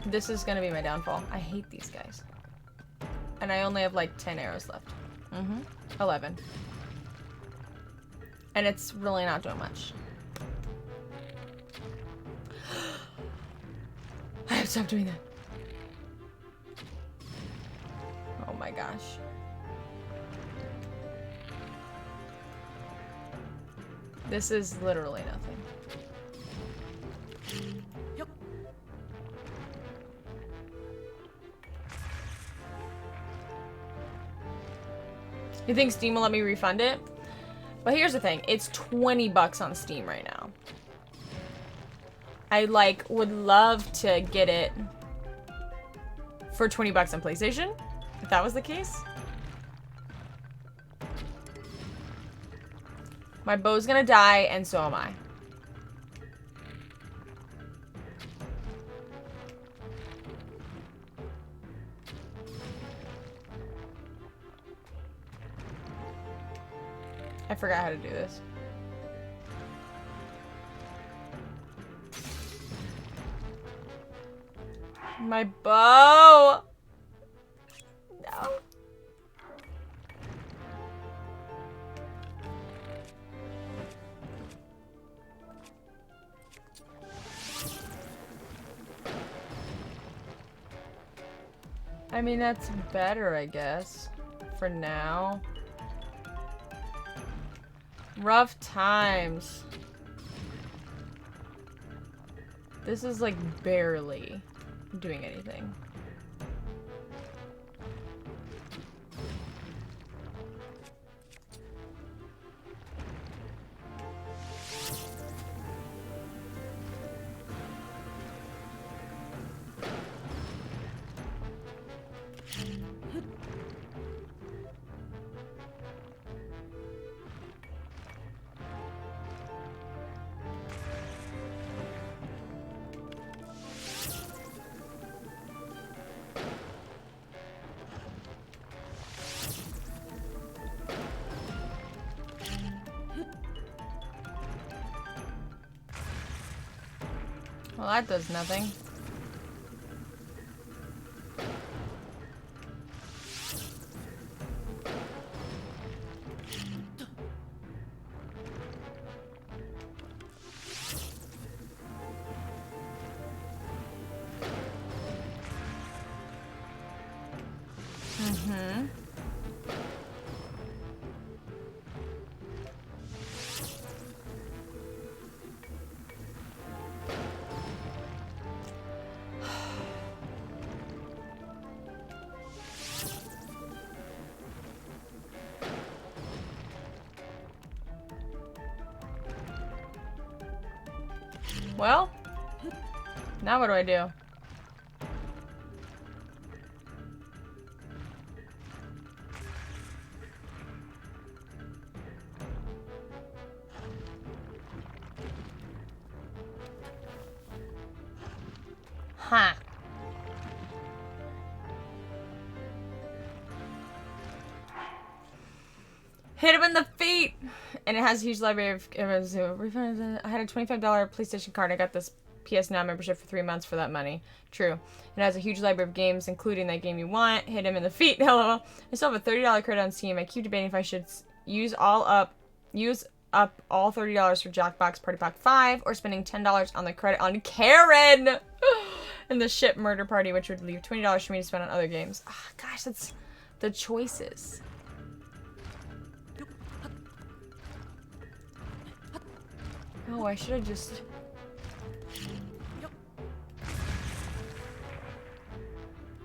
This is gonna be my downfall. I hate these guys. And I only have like 10 arrows left. 11. And it's really not doing much. I have to stop doing that. Oh my gosh. This is literally nothing. Yep. You think Steam will let me refund it? But here's the thing, it's 20 bucks on Steam right now. I like would love to get it for 20 bucks on PlayStation, if that was the case. My bow's gonna die, and so am I. I forgot how to do this. My bow! No. I mean, that's better, I guess. For now. Rough times. This is like barely doing anything. Well, that does nothing. Mm-hmm. Well, now what do I do? Huh. Hit him in the feet! And it has a huge library of... I had a $25 PlayStation card. I got this PS Now membership for 3 months for that money. True. It has a huge library of games, including that game you want. Hit him in the feet. LOL. I still have a $30 credit on Steam. I keep debating if I should use up all $30 for Jackbox Party Pack 5 or spending $10 on the credit on Karen and the ship murder party, which would leave $20 for me to spend on other games. Ah, gosh, that's the choices. Oh, I should have just...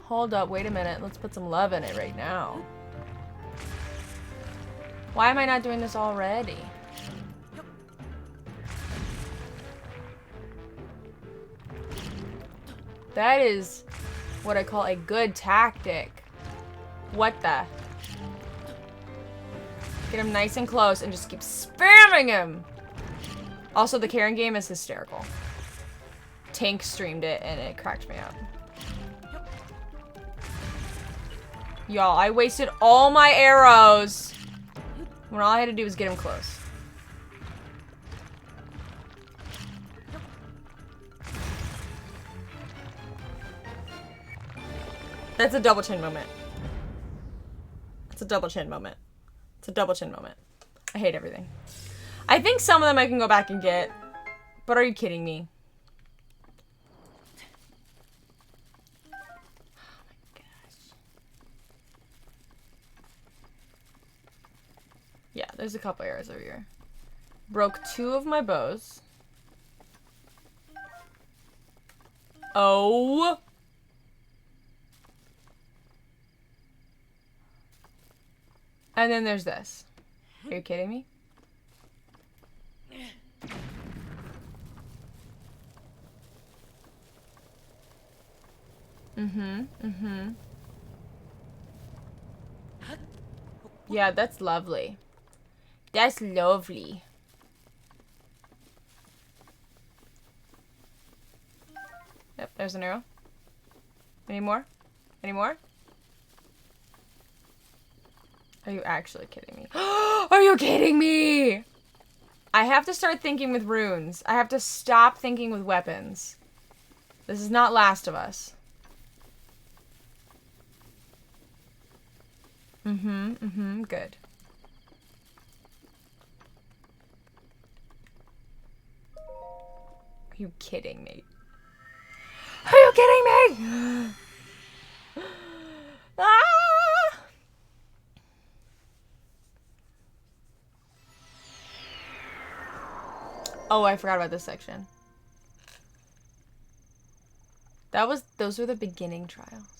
Hold up, wait a minute. Let's put some love in it right now. Why am I not doing this already? That is what I call a good tactic. What the? Get him nice and close and just keep spamming him. Also, the Karen game is hysterical. Tank streamed it and it cracked me up. Y'all, I wasted all my arrows when all I had to do was get him close. That's a double chin moment. It's a double chin moment. It's a double chin moment. I hate everything. I think some of them I can go back and get. But are you kidding me? Oh my gosh. Yeah, there's a couple arrows over here. Broke 2 of my bows. Oh. And then there's this. Are you kidding me? Yeah, that's lovely. That's lovely. Yep, there's an arrow. Any more? Any more? Are you actually kidding me? Are you kidding me? I have to start thinking with runes. I have to stop thinking with weapons. This is not Last of Us. Good. Are you kidding me? Are you kidding me? Ah! Oh, I forgot about this section. Those were the beginning trials.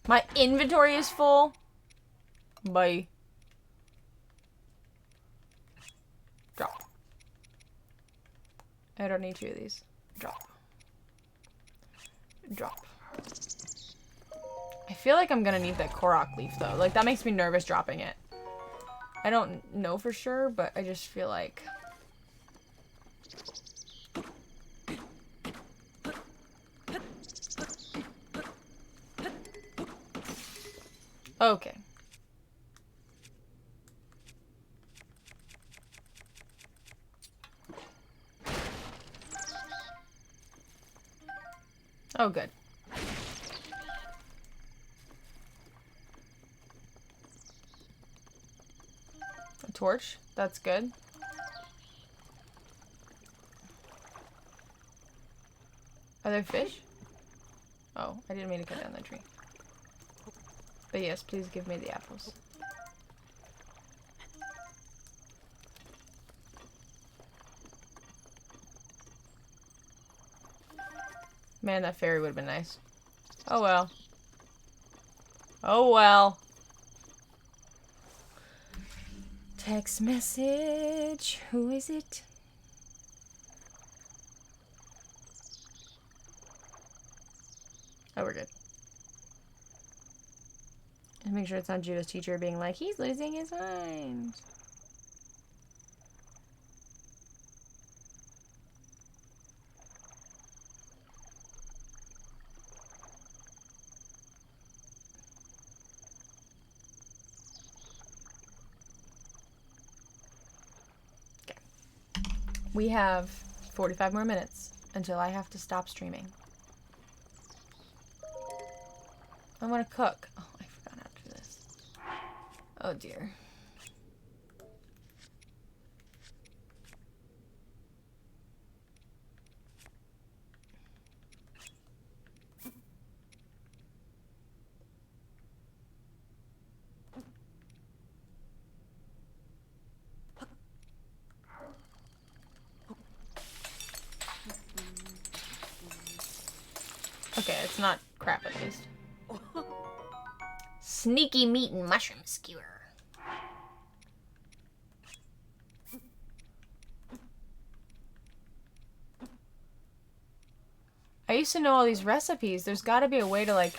My inventory is full. Bye. Drop. I don't need 2 of these. Drop. Drop. I feel like I'm gonna need that Korok leaf though. Like that makes me nervous dropping it. I don't know for sure, but I just feel like... Okay. Oh, good. A torch. That's good. Are there fish? Oh, I didn't mean to cut down that tree. But yes, please give me the apples. Man, that fairy would have been nice. Oh well. Oh well. Text message. Who is it? Oh, we're good. And make sure it's not Judah's teacher being like, he's losing his mind. Okay. We have 45 more minutes until I have to stop streaming. I want to cook. Oh, I forgot how to do this. Oh dear. Okay, it's not crap at least. Sneaky meat and mushroom skewer. I used to know all these recipes. There's got to be a way to like...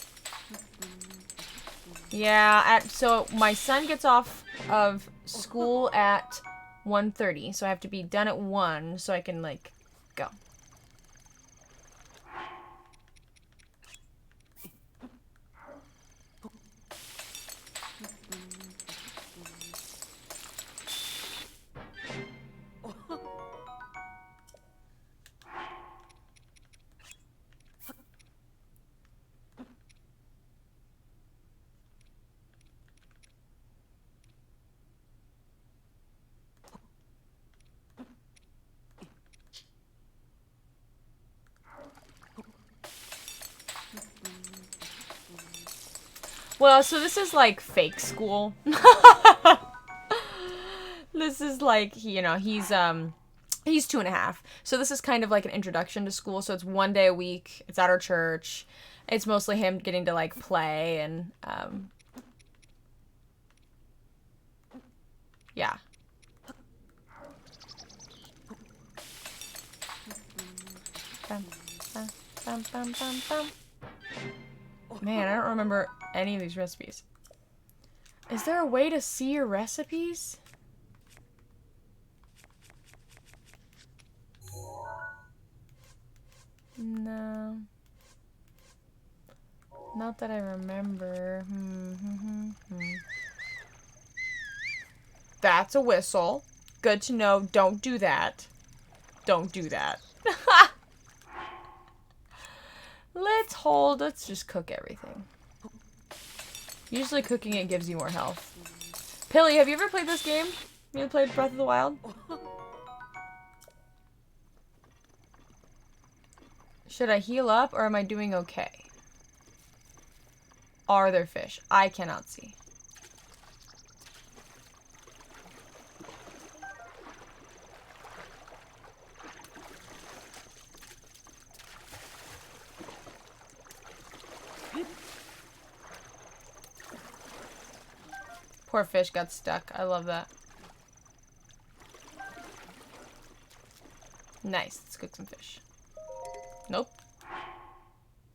Yeah, so my son gets off of school at 1:30, so I have to be done at 1 so I can like go. Well, so this is like fake school. This is like, you know, he's 2.5. So this is kind of like an introduction to school. So it's 1 day a week. It's at our church. It's mostly him getting to like play and yeah. Bum, bum, bum, bum, bum, bum. Man, I don't remember any of these recipes. Is there a way to see your recipes? No. Not that I remember. That's a whistle. Good to know. Don't do that. Don't do that. Let's just cook everything. Usually cooking it gives you more health. Pilly, have you ever played this game? You ever played Breath of the Wild? Should I heal up or am I doing okay? Are there fish? I cannot see. Poor fish got stuck. I love that. Nice. Let's cook some fish. Nope.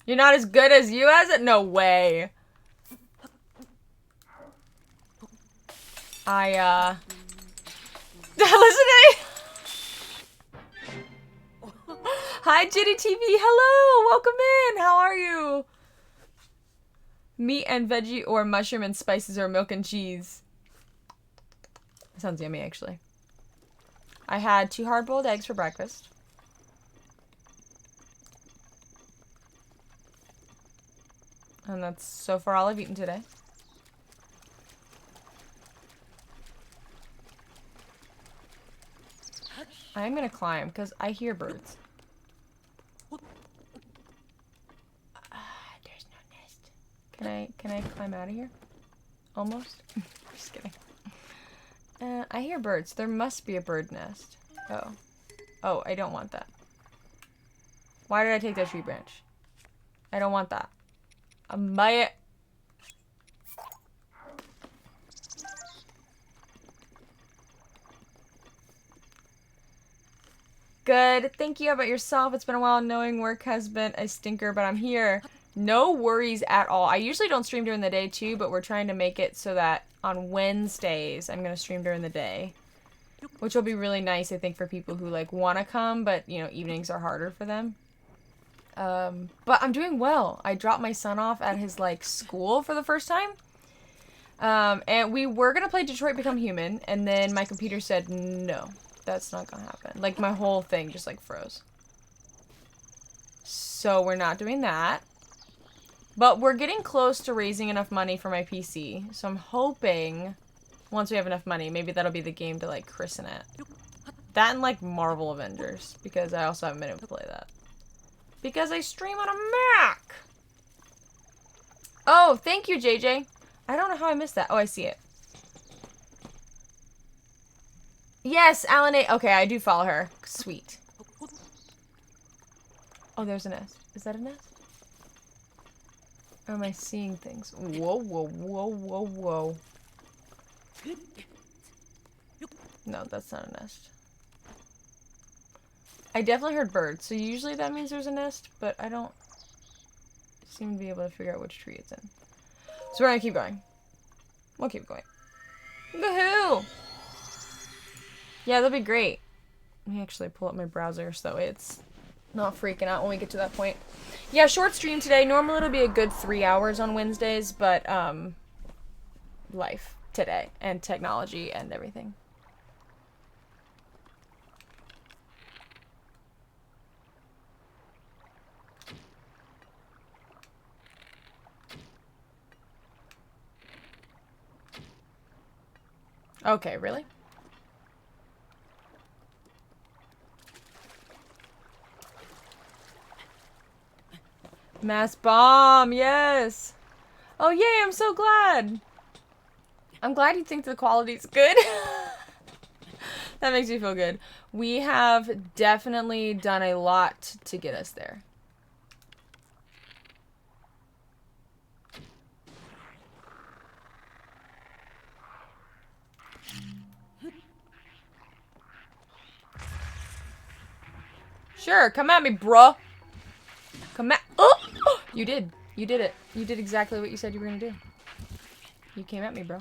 You're not as good as you as it? No way. Listen to me. Hi, Jitty TV. Hello. Welcome in. How are you? Meat and veggie or mushroom and spices or milk and cheese. That sounds yummy, actually. I had 2 hard-boiled eggs for breakfast. And that's so far all I've eaten today. I'm gonna climb because I hear birds. There's no nest. Can I climb out of here? Almost? Just kidding. I hear birds. There must be a bird nest. Oh. Oh, I don't want that. Why did I take that tree branch? I don't want that. Buy it. Good. Thank you. How about yourself? It's been a while. Knowing work has been a stinker, but I'm here. No worries at all. I usually don't stream during the day too, but we're trying to make it so that on Wednesdays I'm going to stream during the day. Which will be really nice, I think, for people who like want to come, but you know, evenings are harder for them. But I'm doing well. I dropped my son off at his like school for the first time. And we were going to play Detroit Become Human, and then my computer said no. That's not gonna happen. Like, my whole thing just, like, froze. So, we're not doing that. But we're getting close to raising enough money for my PC. So, I'm hoping, once we have enough money, maybe that'll be the game to, like, christen it. That and, like, Marvel Avengers. Because I also haven't been able to play that. Because I stream on a Mac! Oh, thank you, JJ. I don't know how I missed that. Oh, I see it. Yes, Alan A. Okay, I do follow her. Sweet. Oh, there's a nest. Is that a nest? Or am I seeing things? Whoa, whoa, whoa, whoa, whoa. No, that's not a nest. I definitely heard birds, so usually that means there's a nest, but I don't seem to be able to figure out which tree it's in. So we're gonna keep going. We'll keep going. Woohoo! Yeah, that'll be great. Let me actually pull up my browser so it's not freaking out when we get to that point. Yeah, short stream today. Normally it'll be a good 3 hours on Wednesdays, but life today and technology and everything. Okay, really? Mass bomb, yes! Oh, yay, I'm so glad. I'm glad you think the quality's good. That makes me feel good. We have definitely done a lot to get us there. Sure, come at me, bruh. Come at- Oh! You did. You did it. You did exactly what you said you were gonna do. You came at me, bro.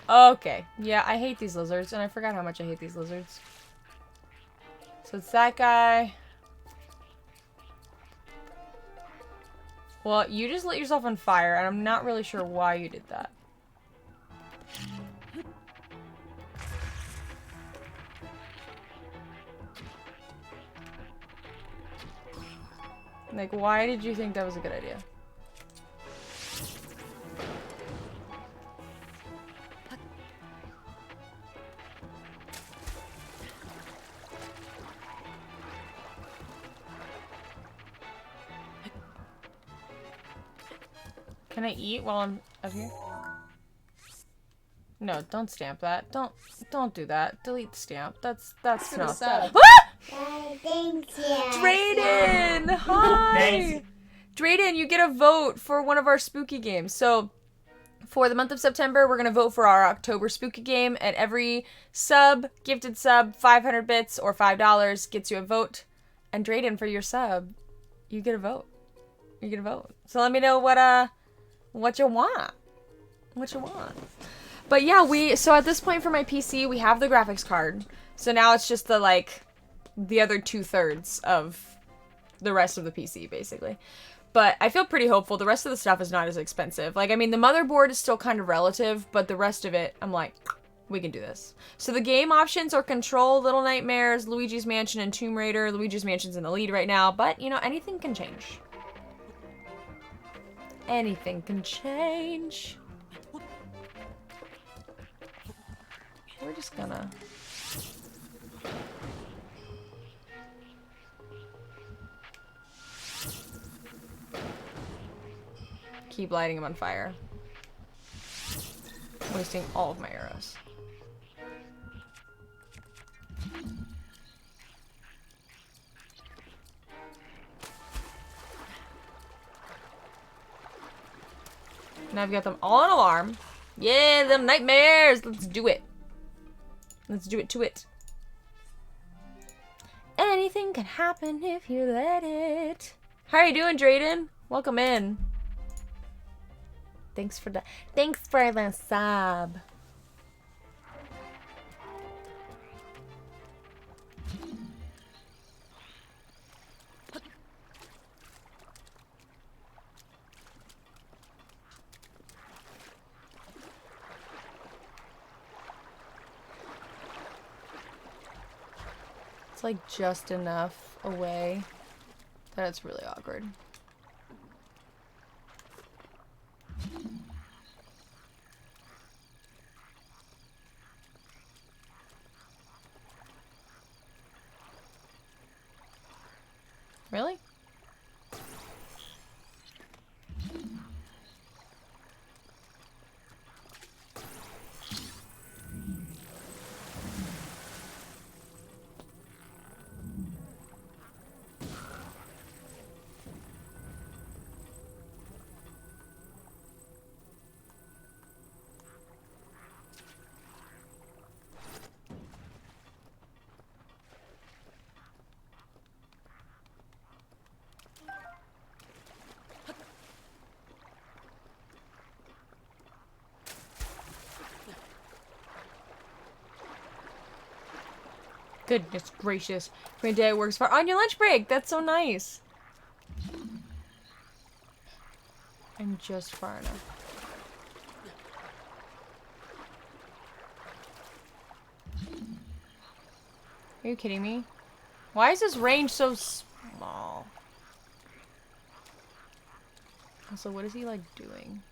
Okay. Yeah, I hate these lizards, and I forgot how much I hate these lizards. So it's that guy. Well, you just lit yourself on fire, and I'm not really sure why you did that. Like, why did you think that was a good idea? Can I eat while I'm up here? No, don't stamp that. Don't do that. Delete the stamp. That's For the not. sub. Thanks, Drayden! Hi! Drayden, you get a vote for one of our spooky games. So, for the month of September, we're going to vote for our October spooky game, and every gifted sub, 500 bits or $5 gets you a vote. And Drayden, for your sub, you get a vote. You get a vote. So let me know what you want. What you want. But yeah, so at this point for my PC, we have the graphics card. So now it's just the other 2/3 of the rest of the PC, basically. But I feel pretty hopeful. The rest of the stuff is not as expensive. Like, I mean, the motherboard is still kind of relative, but the rest of it, I'm like, we can do this. So the game options are Control, Little Nightmares, Luigi's Mansion, and Tomb Raider. Luigi's Mansion's in the lead right now, but, you know, anything can change. Anything can change. We're just gonna... keep lighting him on fire. Wasting all of my arrows. Now I've got them all on alarm. Yeah, them nightmares! Let's do it. Let's do it to it. Anything can happen if you let it. How are you doing, Drayden? Welcome in. Thanks for the sub. It's like just enough away that it's really awkward. Really? Goodness gracious. Every day works for on your lunch break. That's so nice. I'm just far enough. Are you kidding me? Why is this range so small? Also, what is he like doing?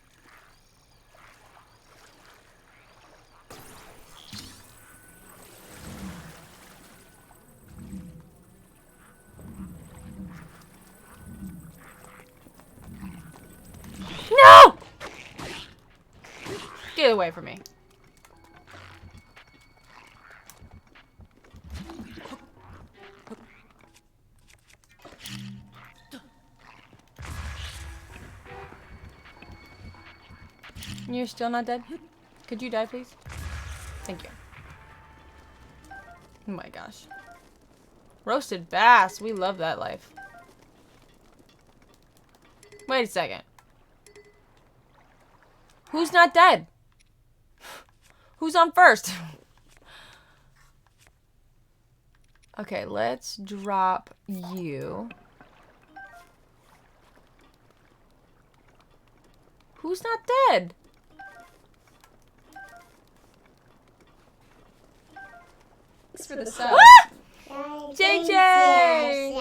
Get away from me. You're still not dead? Could you die, please? Thank you. Oh my gosh. Roasted bass. We love that life. Wait a second. Who's not dead? Who's on first? Okay, let's drop you. Who's not dead? Thanks for the sub. JJ!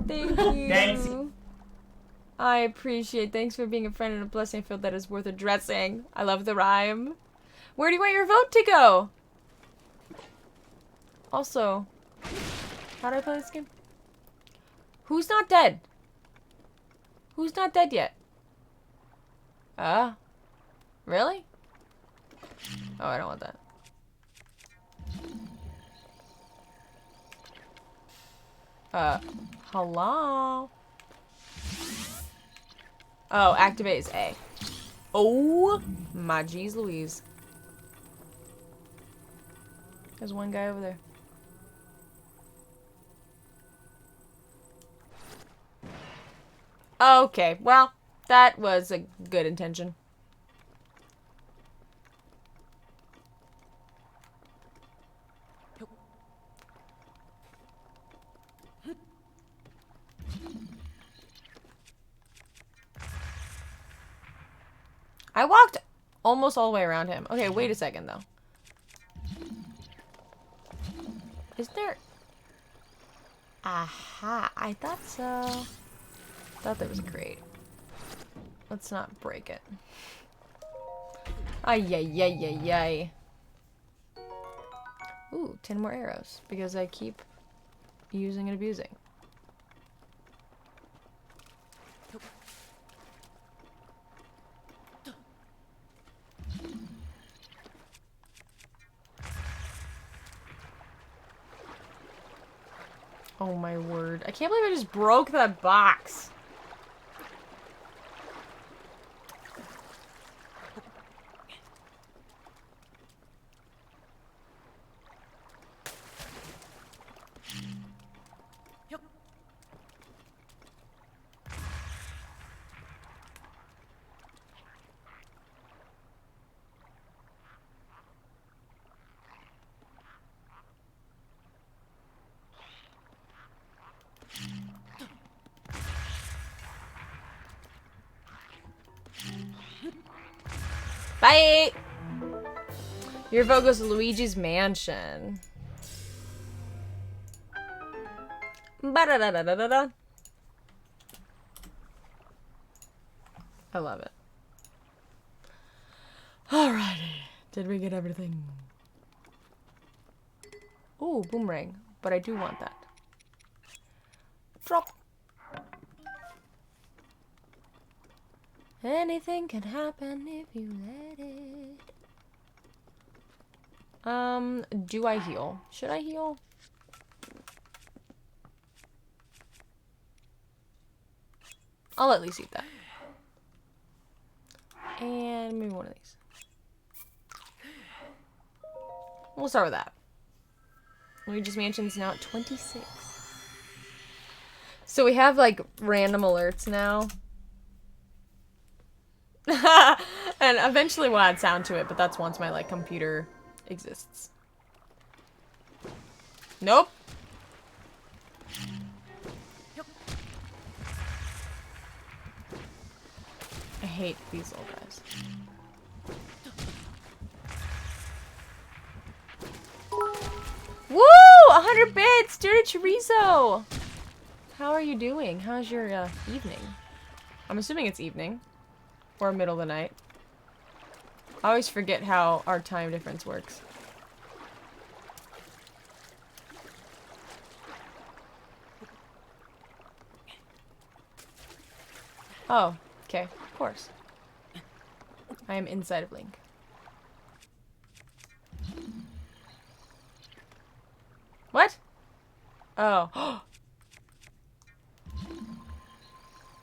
Thank you. Thanks. I appreciate. Thanks for being a friend and a blessing. I feel that is worth addressing. I love the rhyme. Where do you want your vote to go? Also, how do I play this game? Who's not dead? Who's not dead yet? Really? Oh, I don't want that. Hello? Oh, activate is A. Oh, my geez Louise. There's one guy over there. Okay, well, that was a good intention. I walked almost all the way around him. Okay, wait a second, though. Is there... Aha, I thought so. Thought that was great. Let's not break it. Ay, ay, ay, ay, ay. Ooh, 10 more arrows. Because I keep using and abusing. Oh my word. I can't believe I just broke that box. Bye! Your vote goes to Luigi's Mansion. Ba-da-da-da-da-da-da. I love it. Alrighty. Did we get everything? Ooh, boomerang. But I do want that. Drop. Anything can happen if you let it. Do I heal? Should I heal? I'll at least eat that. And maybe one of these. We'll start with that. Luigi's Mansion's now at 26. So we have like random alerts now. And eventually we'll add sound to it, but that's once my like computer exists. Nope. I hate these little guys. Woo! 100 bits! Dirty Chorizo! How are you doing? How's your evening? I'm assuming it's evening. Or middle of the night. I always forget how our time difference works. Oh, okay. Of course. I am inside of Link. Oh.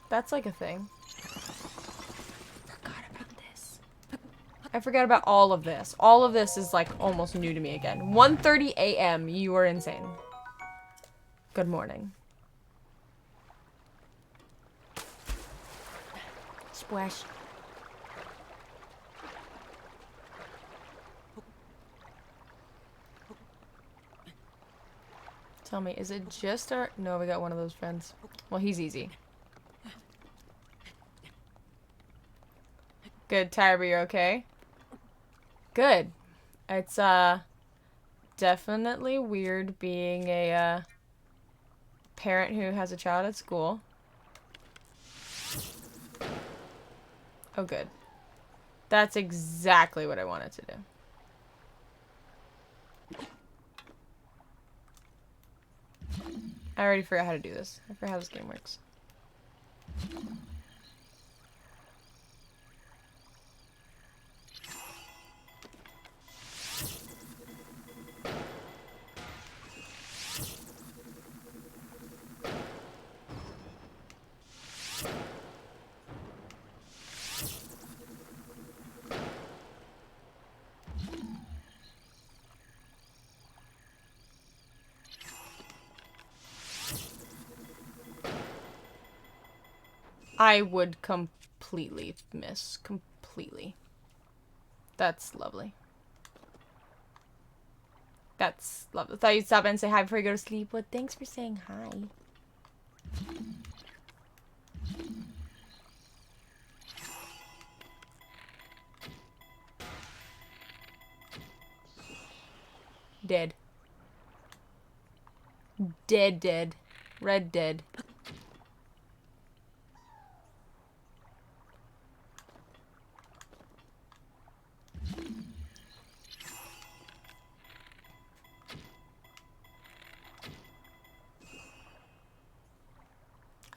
That's like a thing. Forgot about this. I forgot about all of this. All of this is like almost new to me again. 1:30 a.m. You are insane. Good morning. Splash. Tell me, is it just our... No, we got one of those friends. Well, he's easy. Good, Tyber, you're okay? Good. It's, definitely weird being a, parent who has a child at school. Oh, good. That's exactly what I wanted to do. I already forgot how to do this. I forgot how this game works. I would completely miss. Completely. That's lovely. That's lovely. I thought you'd stop and say hi before you go to sleep. Well, thanks for saying hi. Dead. Dead, dead. Red dead.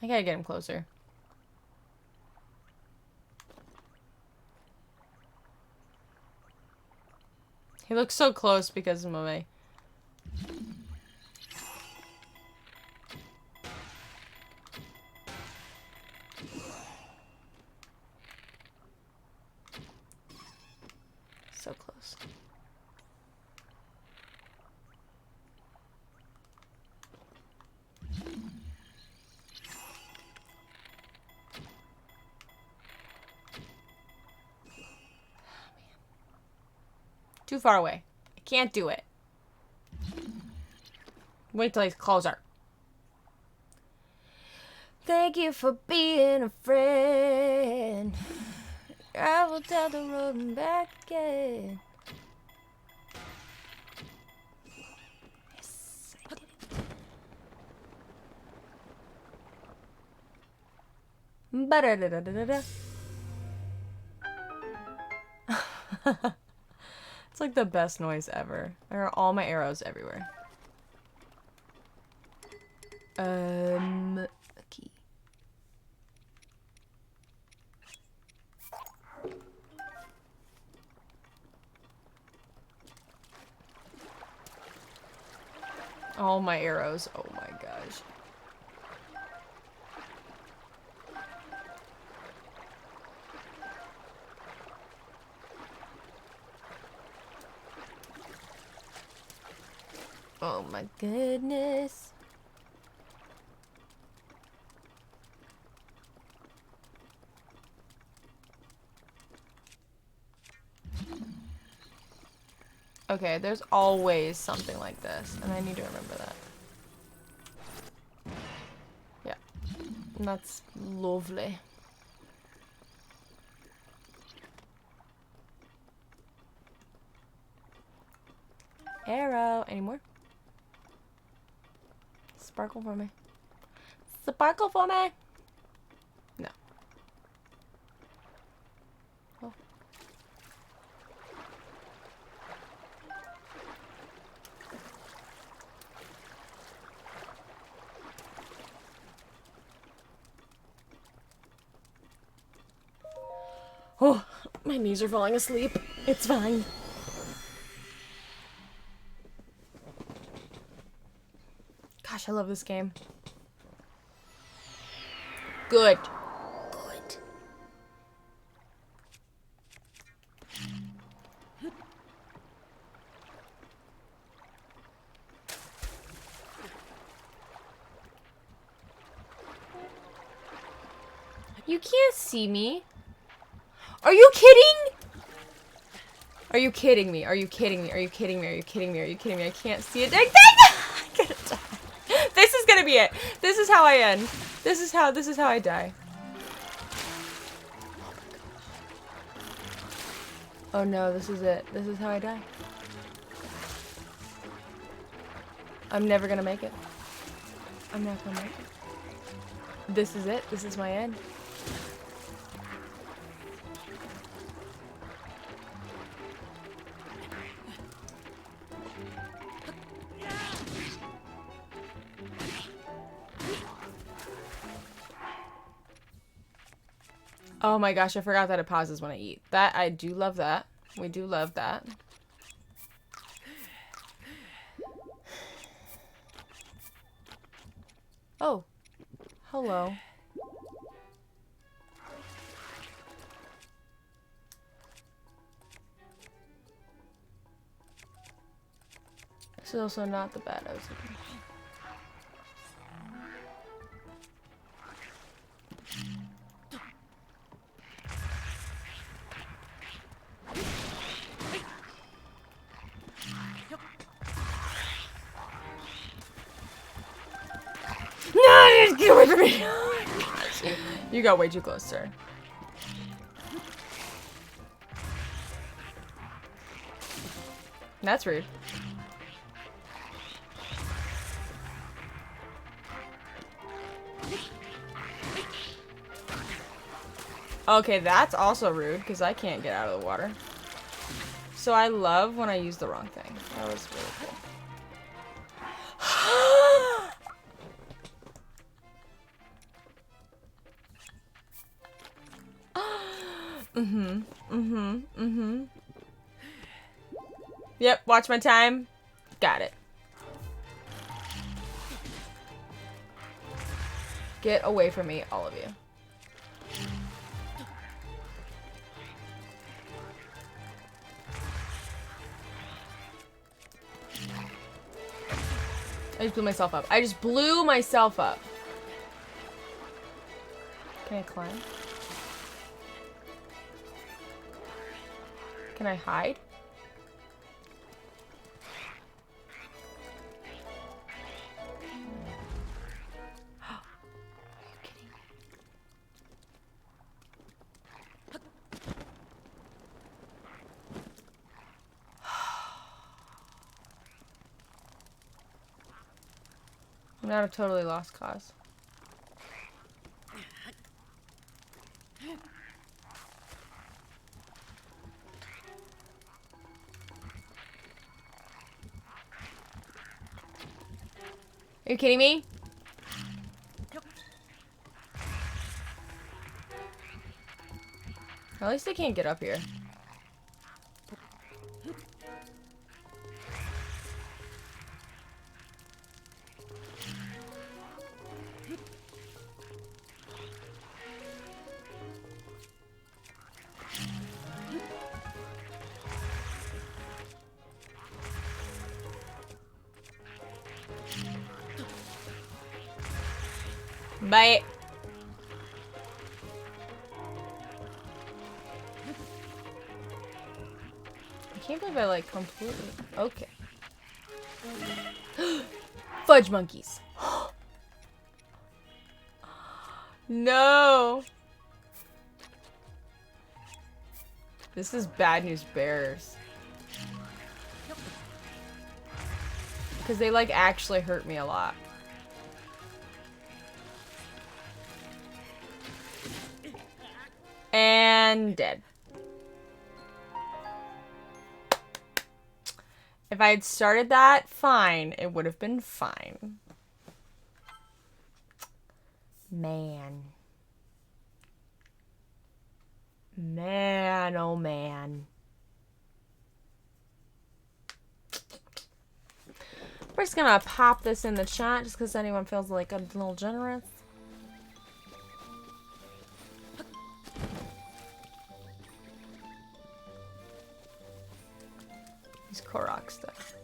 I gotta get him closer. He looks so close because of my... So close. Too far away. I can't do it. Wait till he's closer. Thank you for being a friend. I will tell the road and back again. Yes, I did it. Ba-da-da-da-da-da. It's like the best noise ever. There are all my arrows everywhere. Key. All my arrows. Oh my gosh. Oh my goodness. Okay, there's always something like this, and I need to remember that. Yeah. And that's lovely. Arrow. Any more? Sparkle for me. Sparkle for me. No. Oh. Oh, my knees are falling asleep. It's fine. Gosh, gosh, I love this game. Good. Good. You can't see me. Are you kidding? Are you kidding me? Are you kidding me? Are you kidding me? Are you kidding me? Are you kidding me? I can't see a dang thing. I'm gonna die. This is gonna be it. This is how I end. This is how I die. Oh no, this is it. This is how I die. I'm never gonna make it. I'm not gonna make it. This is it. This is my end. Oh my gosh, I forgot that it pauses when I eat. That, I do love that. We do love that. Oh. Hello. This is also not the bed I was looking for. No, get away from me! You got way too close, sir. That's rude. Okay, that's also rude, because I can't get out of the water. So I love when I use the wrong thing. That was really cool. Yep, watch my time. Got it. Get away from me, all of you. I just blew myself up. I just blew myself up. Can I climb? Can I hide? I'm not a totally lost cause. Are you kidding me? At least they can't get up here. Bye. I can't believe I like completely. Okay. Fudge monkeys. No. This is bad news bears. Because they like actually hurt me a lot. And dead. If I had started that, fine. It would have been fine. Man. Man, oh man. We're just gonna pop this in the chat just because anyone feels like a little generous. These Korok stuff.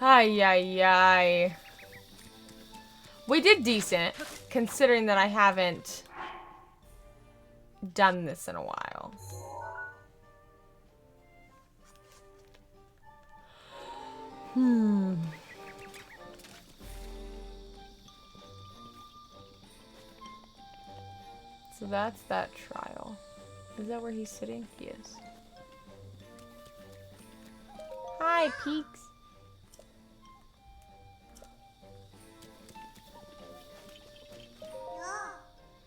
Ay, ay, ay. We did decent, considering that I haven't done this in a while. So that's that trial. Is that where he's sitting? He is. Hi, Peaks.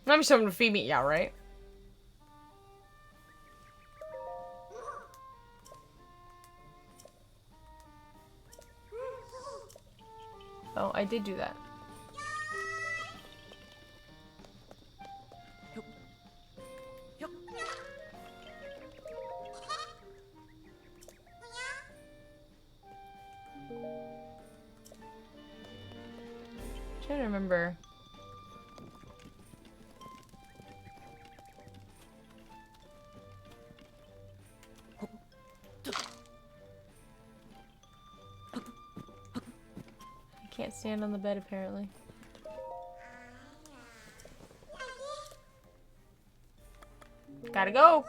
I'm just having to feed me, yeah, right? Oh, I did do that. Trying to remember. I can't stand on the bed apparently. Gotta go.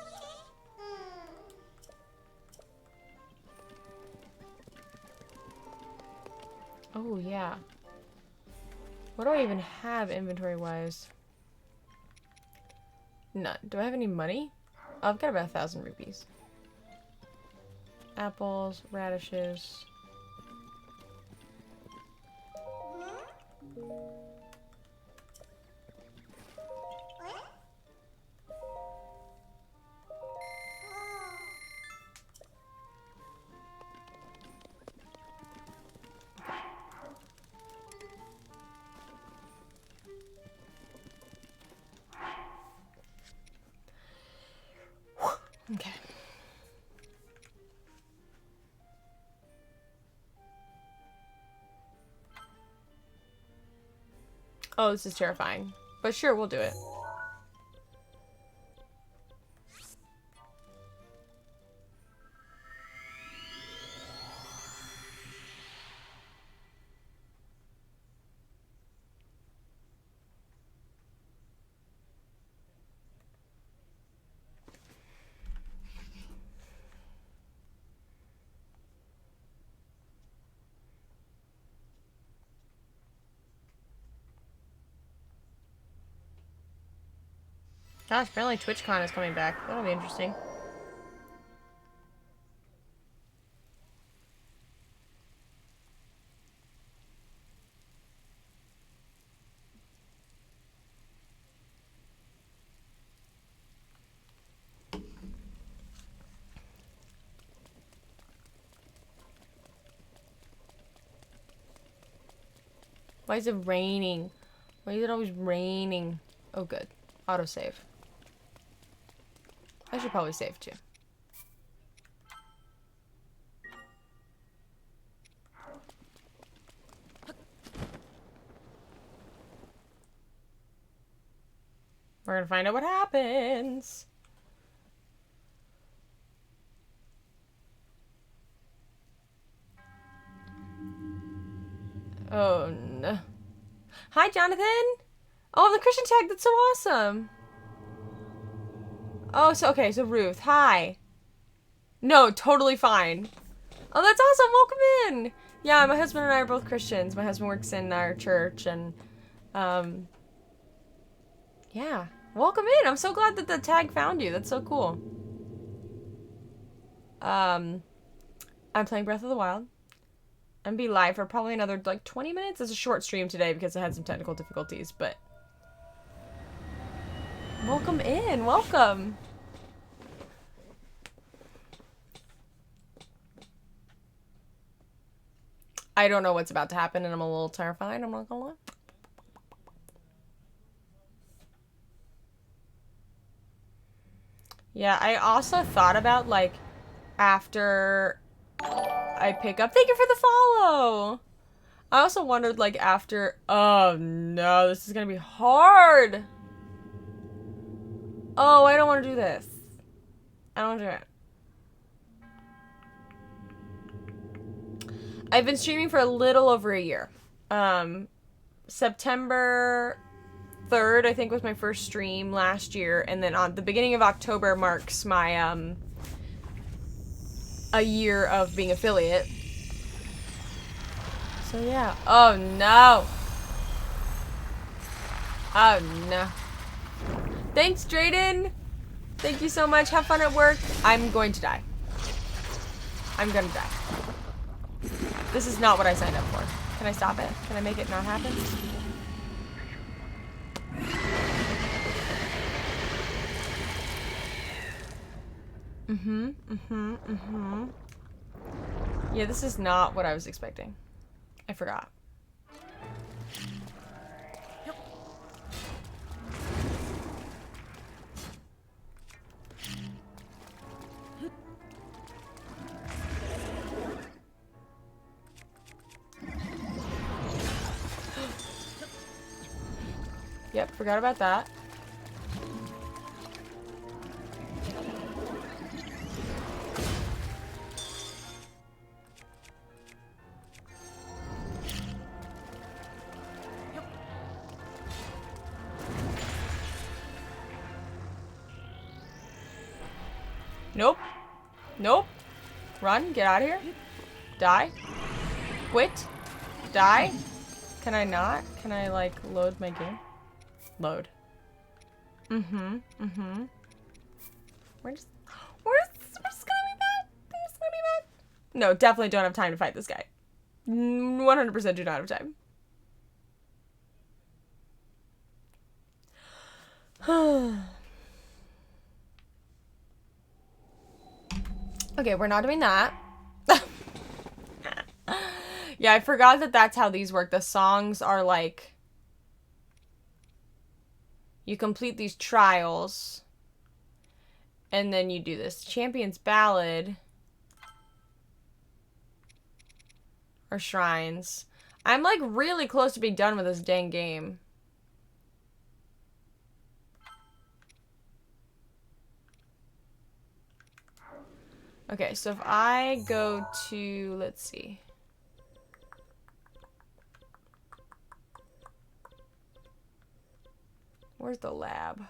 Oh yeah. What do I even have inventory-wise? None. Do I have any money? Oh, I've got about 1,000 rupees. Apples, radishes. Okay. Oh, this is terrifying. But sure, we'll do it. Gosh, apparently TwitchCon is coming back. That'll be interesting. Why is it raining? Why is it always raining? Oh, good. Autosave. I should probably save too. We're gonna find out what happens. Oh no. Hi, Jonathan! Oh, the Christian tag, that's so awesome! Oh, so, okay, so Ruth, hi. No, totally fine. Oh, that's awesome, welcome in! Yeah, my husband and I are both Christians. My husband works in our church, and, yeah. Welcome in! I'm so glad that the tag found you, that's so cool. I'm playing Breath of the Wild. I'm gonna be live for probably another, like, 20 minutes. It's a short stream today because I had some technical difficulties, but... Welcome in, welcome! I don't know what's about to happen and I'm a little terrified, I'm not gonna lie. Yeah, I also thought about, like, after I pick up. Thank you for the follow. I also wondered, like, after... Oh, no. This is gonna be hard. Oh, I don't want to do this. I don't want to do it. I've been streaming for a little over a year. September 3rd, I think, was my first stream last year. And then on the beginning of October marks my, a year of being affiliate. So, yeah. Oh, no. Oh, no. Thanks, Drayden. Thank you so much. Have fun at work. I'm going to die. I'm gonna die. This is not what I signed up for. Can I stop it? Can I make it not happen? Yeah, this is not what I was expecting. I forgot. Yep, forgot about that. Nope. Nope. Run. Get out of here. Die. Quit. Die. Can I not? Can I, like, load my game? Load. We're just gonna be bad. We're just gonna be bad. No, definitely don't have time to fight this guy. 100% do not have time. Okay, we're not doing that. Yeah, I forgot that that's how these work. The songs are like... You complete these trials. And then you do this. Champion's Ballad. Or Shrines. I'm like really close to being done with this dang game. Okay, so if I go to... Let's see. Where's the lab?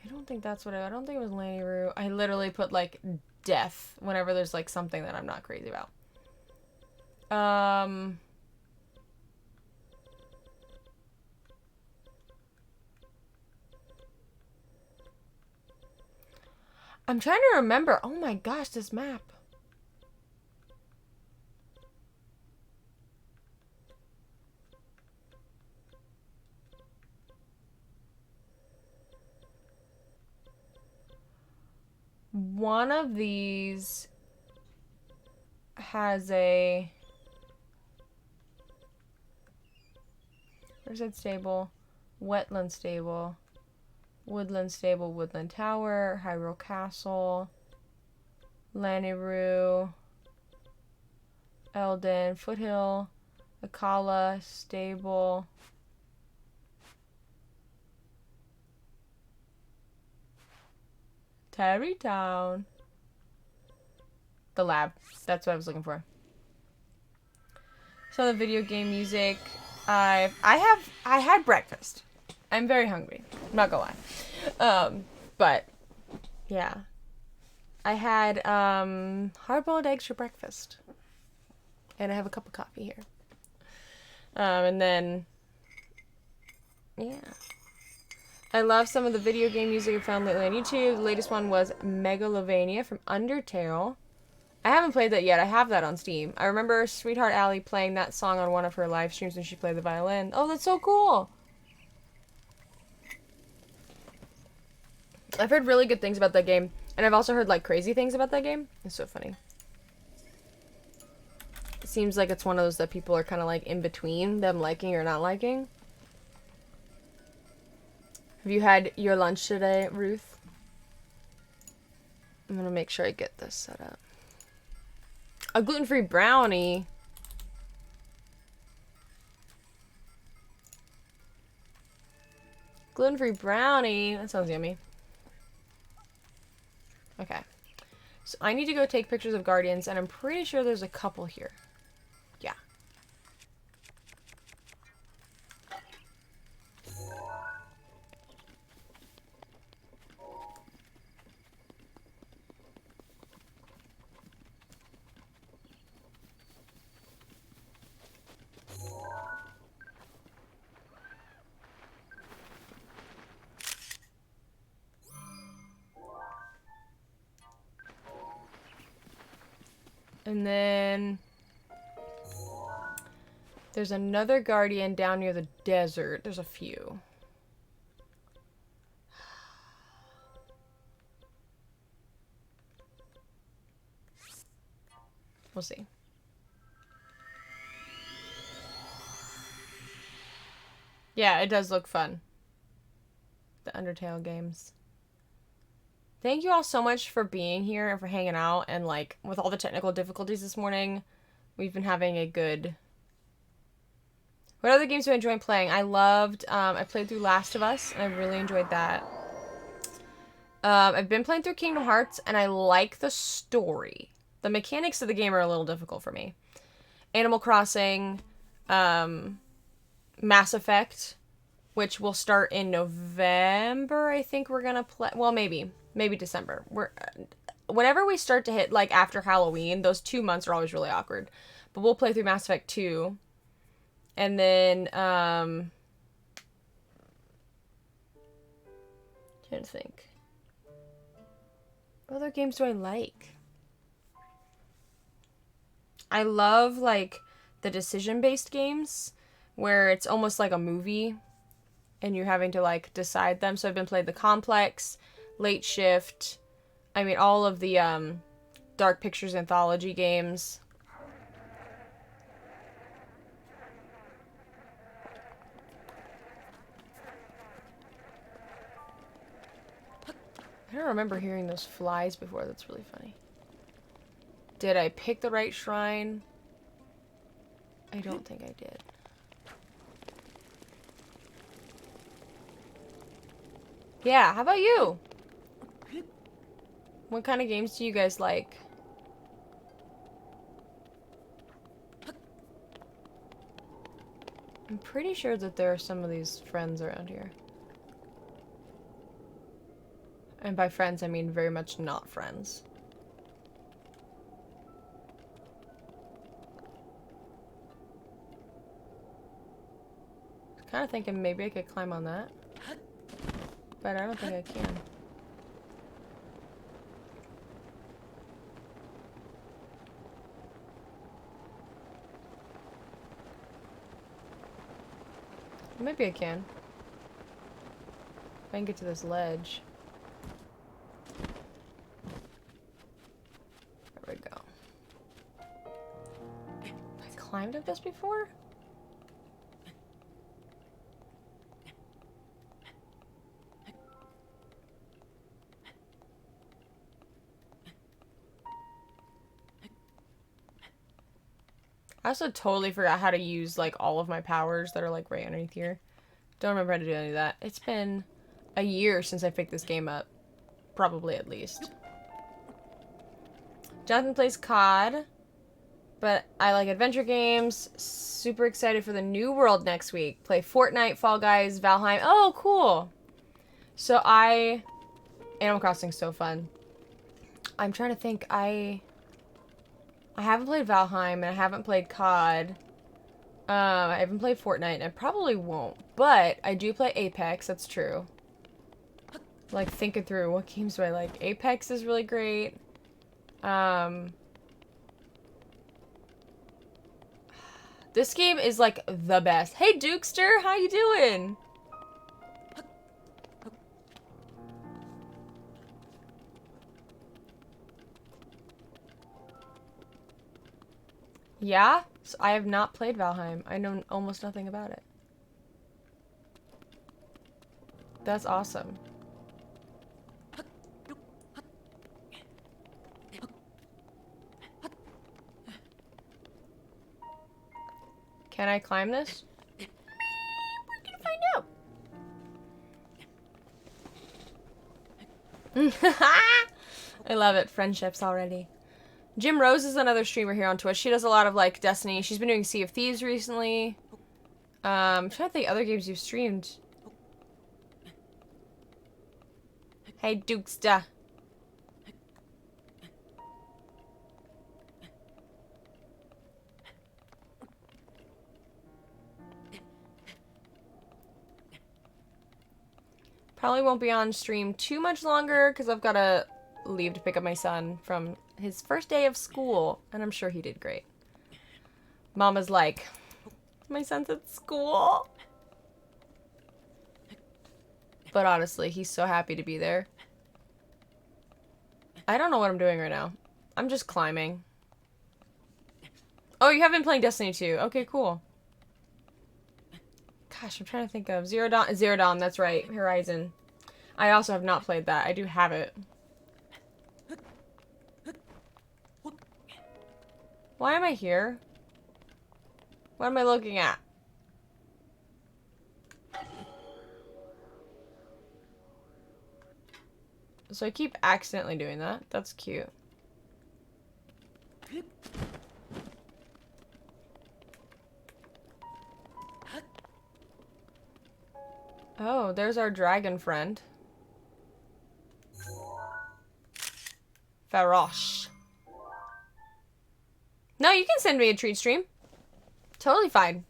I don't think that's what I don't think it was Lanny Roo. I literally put like death whenever there's like something that I'm not crazy about. I'm trying to remember. Oh my gosh, this map. One of these has a... Where's that stable? Wetland stable. Woodland stable, Woodland Tower, Hyrule Castle, Lanayru, Eldon, Foothill, Akala stable. Terrytown. The lab. That's what I was looking for. So the video game music. I had breakfast. I'm very hungry. I'm not gonna lie. But yeah. I had hard-boiled eggs for breakfast. And I have a cup of coffee here. And then yeah. I love some of the video game music I found lately on YouTube. The latest one was Megalovania from Undertale. I haven't played that yet. I have that on Steam. I remember Sweetheart Ally playing that song on one of her live streams when she played the violin. Oh, that's so cool! I've heard really good things about that game. And I've also heard, like, crazy things about that game. It's so funny. It seems like it's one of those that people are kind of, like, in between them liking or not liking. Have you had your lunch today, Ruth? I'm gonna make sure I get this set up. A gluten-free brownie. Gluten-free brownie. That sounds yummy. Okay. So I need to go take pictures of guardians, and I'm pretty sure there's a couple here. Yeah. And then there's another guardian down near the desert. There's a few. We'll see. Yeah, it does look fun. The Undertale games. Thank you all so much for being here and for hanging out. And like with all the technical difficulties this morning, we've been having a good... What other games do I enjoy playing? I played through Last of Us, and I really enjoyed that. I've been playing through Kingdom Hearts, and I like the story. The mechanics of the game are a little difficult for me. Animal Crossing, Mass Effect, which will start in November, I think we're gonna play. Well, maybe December. Whenever we start to hit, like, after Halloween, those 2 months are always really awkward. But we'll play through Mass Effect 2. And then, trying to think. What other games do I like? I love, like, the decision-based games, where it's almost like a movie, and you're having to, like, decide them. So I've been playing The Complex, Late Shift, I mean, all of the, Dark Pictures Anthology games. I don't remember hearing those flies before. That's really funny. Did I pick the right shrine? I don't think I did. Yeah, how about you? What kind of games do you guys like? I'm pretty sure that there are some of these friends around here. And by friends, I mean very much not friends. Kind of thinking maybe I could climb on that. But I don't think I can. Maybe I can. If I can get to this ledge. There we go. I climbed up this before? I also totally forgot how to use, like, all of my powers that are, like, right underneath here. Don't remember how to do any of that. It's been a year since I picked this game up. Probably, at least. Jonathan plays COD, but I like adventure games. Super excited for the New World next week. Play Fortnite, Fall Guys, Valheim. Oh, cool! So Animal Crossing's so fun. I'm trying to think, I haven't played Valheim, and I haven't played COD. I haven't played Fortnite, and I probably won't. But I do play Apex, that's true. Like, thinking through, what games do I like? Apex is really great. This game is, like, the best. Hey, Dukester, how you doing? Yeah? So I have not played Valheim. I know almost nothing about it. That's awesome. Can I climb this? We're gonna find out. I love it. Friendships already. Jim Rose is another streamer here on Twitch. She does a lot of like Destiny. She's been doing Sea of Thieves recently. I'm trying to think other games you've streamed. Hey, Dukesta. Probably won't be on stream too much longer because I've got to leave to pick up my son from his first day of school. And I'm sure he did great. Mama's like, my son's at school. But honestly, he's so happy to be there. I don't know what I'm doing right now. I'm just climbing. Oh, you have been playing Destiny 2. Okay, cool. Gosh, I'm trying to think of Zero Dawn. Zero Dawn, that's right. Horizon. I also have not played that. I do have it. Why am I here? What am I looking at? So I keep accidentally doing that. That's cute. Oh, there's our dragon friend. Farosh. No, you can send me a treat stream. Totally fine.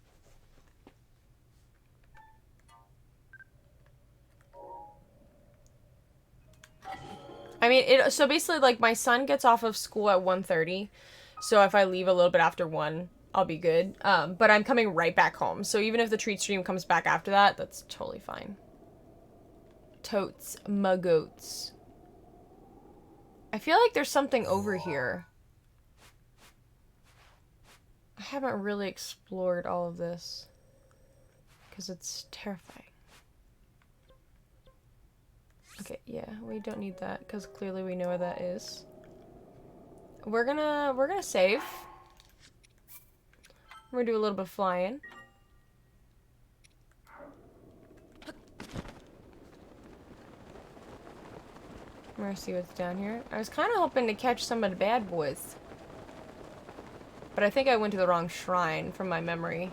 I mean, so basically, like, my son gets off of school at 1:30. So if I leave a little bit after 1, I'll be good. But I'm coming right back home. So even if the treat stream comes back after that, that's totally fine. Totes. Mugoats. I feel like there's something over here. I haven't really explored all of this. Because it's terrifying. Okay, yeah, we don't need that because clearly we know where that is. We're gonna save. We're gonna do a little bit of flying. We're gonna see what's down here. I was kind of hoping to catch some of the bad boys, but I think I went to the wrong shrine from my memory.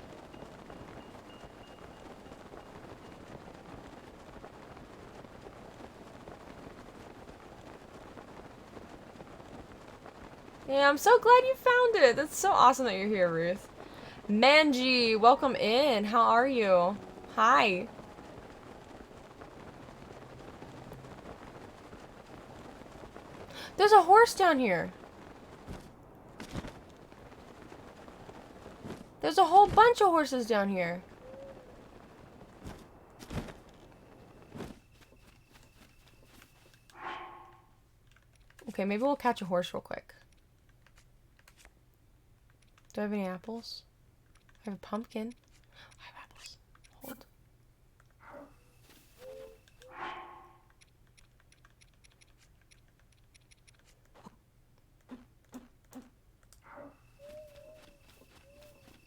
Yeah, I'm so glad you found it. That's so awesome that you're here, Ruth. Manji, welcome in. How are you? Hi. There's a horse down here. There's a whole bunch of horses down here. Okay, maybe we'll catch a horse real quick. Do I have any apples? I have a pumpkin. I have apples. Hold.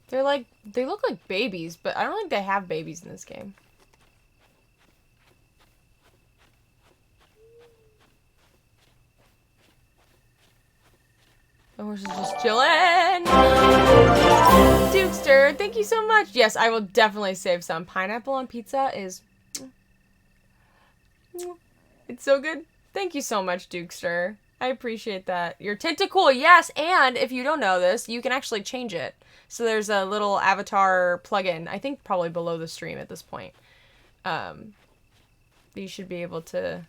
They're like, they look like babies, but I don't think they have babies in this game. The horse is just chilling. Dukester, thank you so much. Yes, I will definitely save some. Pineapple on pizza is... It's so good. Thank you so much, Dukester. I appreciate that. Your tentacle, yes, and if you don't know this, you can actually change it. So there's a little avatar plugin, I think probably below the stream at this point. You should be able to...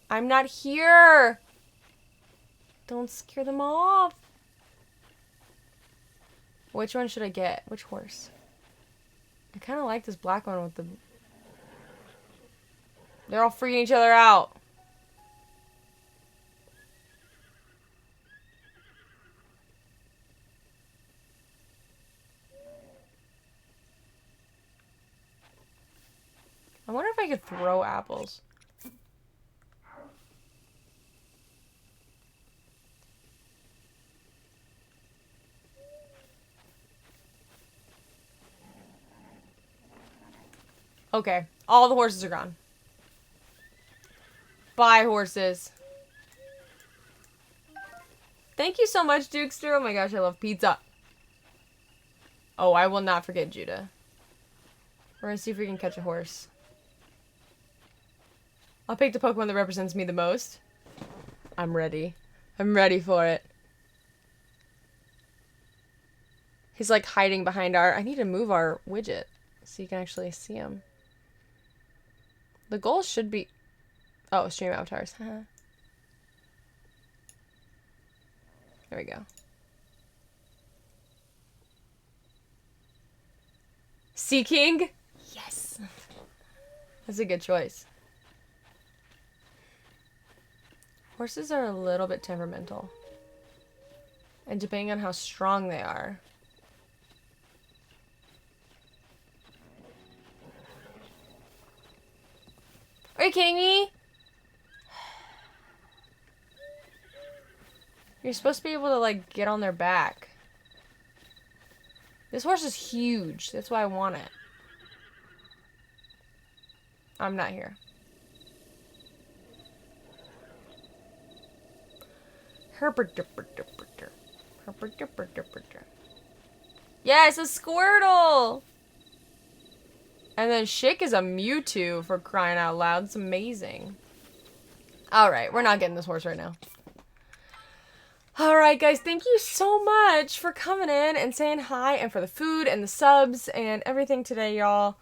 I'm not here! Don't scare them off. Which one should I get? Which horse? I kind of like this black one with the... They're all freaking each other out. I wonder if I could throw apples. Okay. All the horses are gone. Bye, horses. Thank you so much, Dukester. Oh my gosh, I love pizza. Oh, I will not forget Judah. We're gonna see if we can catch a horse. I'll pick the Pokemon that represents me the most. I'm ready. I'm ready for it. He's like hiding behind our... I need to move our widget so you can actually see him. The goal should be... Oh, stream avatars. There we go. Sea King? Yes. That's a good choice. Horses are a little bit temperamental. And depending on how strong they are. Are you kidding me? You're supposed to be able to, like, get on their back. This horse is huge. That's why I want it. I'm not here. Yes, a Squirtle! And then Schick is a Mewtwo, for crying out loud. It's amazing. Alright, we're not getting this horse right now. Alright, guys, thank you so much for coming in and saying hi, and for the food and the subs and everything today, y'all.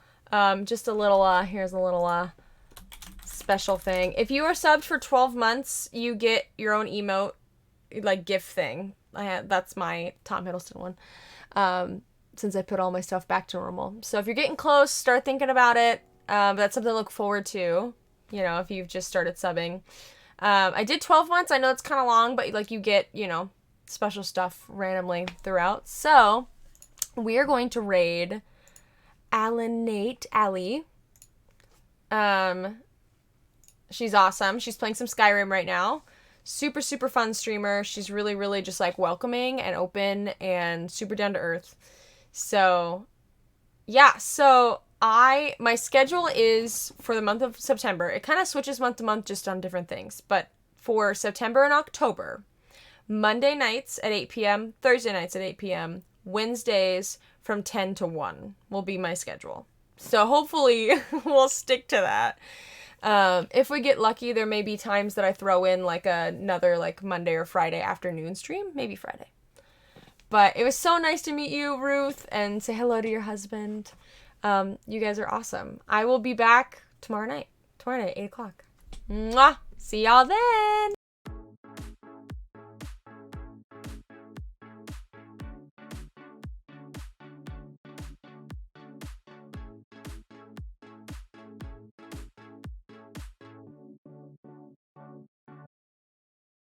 Just a little, here's a little, special thing. If you are subbed for 12 months, you get your own emote, like, GIF thing. That's my Tom Hiddleston one. Since I put all my stuff back to normal. So if you're getting close, start thinking about it. That's something to look forward to, you know, if you've just started subbing. I did 12 months. I know it's kind of long, but, like, you get, you know, special stuff randomly throughout. So we are going to raid Allie. She's awesome. She's playing some Skyrim right now. Super, super fun streamer. She's really, really just, like, welcoming and open and super down to earth. So, yeah. So, my schedule is for the month of September. It kind of switches month to month just on different things. But for September and October, Monday nights at 8 p.m., Thursday nights at 8 p.m., Wednesdays from 10 to 1 will be my schedule. So, hopefully, we'll stick to that. If we get lucky, there may be times that I throw in, like, another, like, Monday or Friday afternoon stream. Maybe Friday. But it was so nice to meet you, Ruth, and say hello to your husband. You guys are awesome. I will be back tomorrow night, 8 o'clock. Mwah! See y'all then!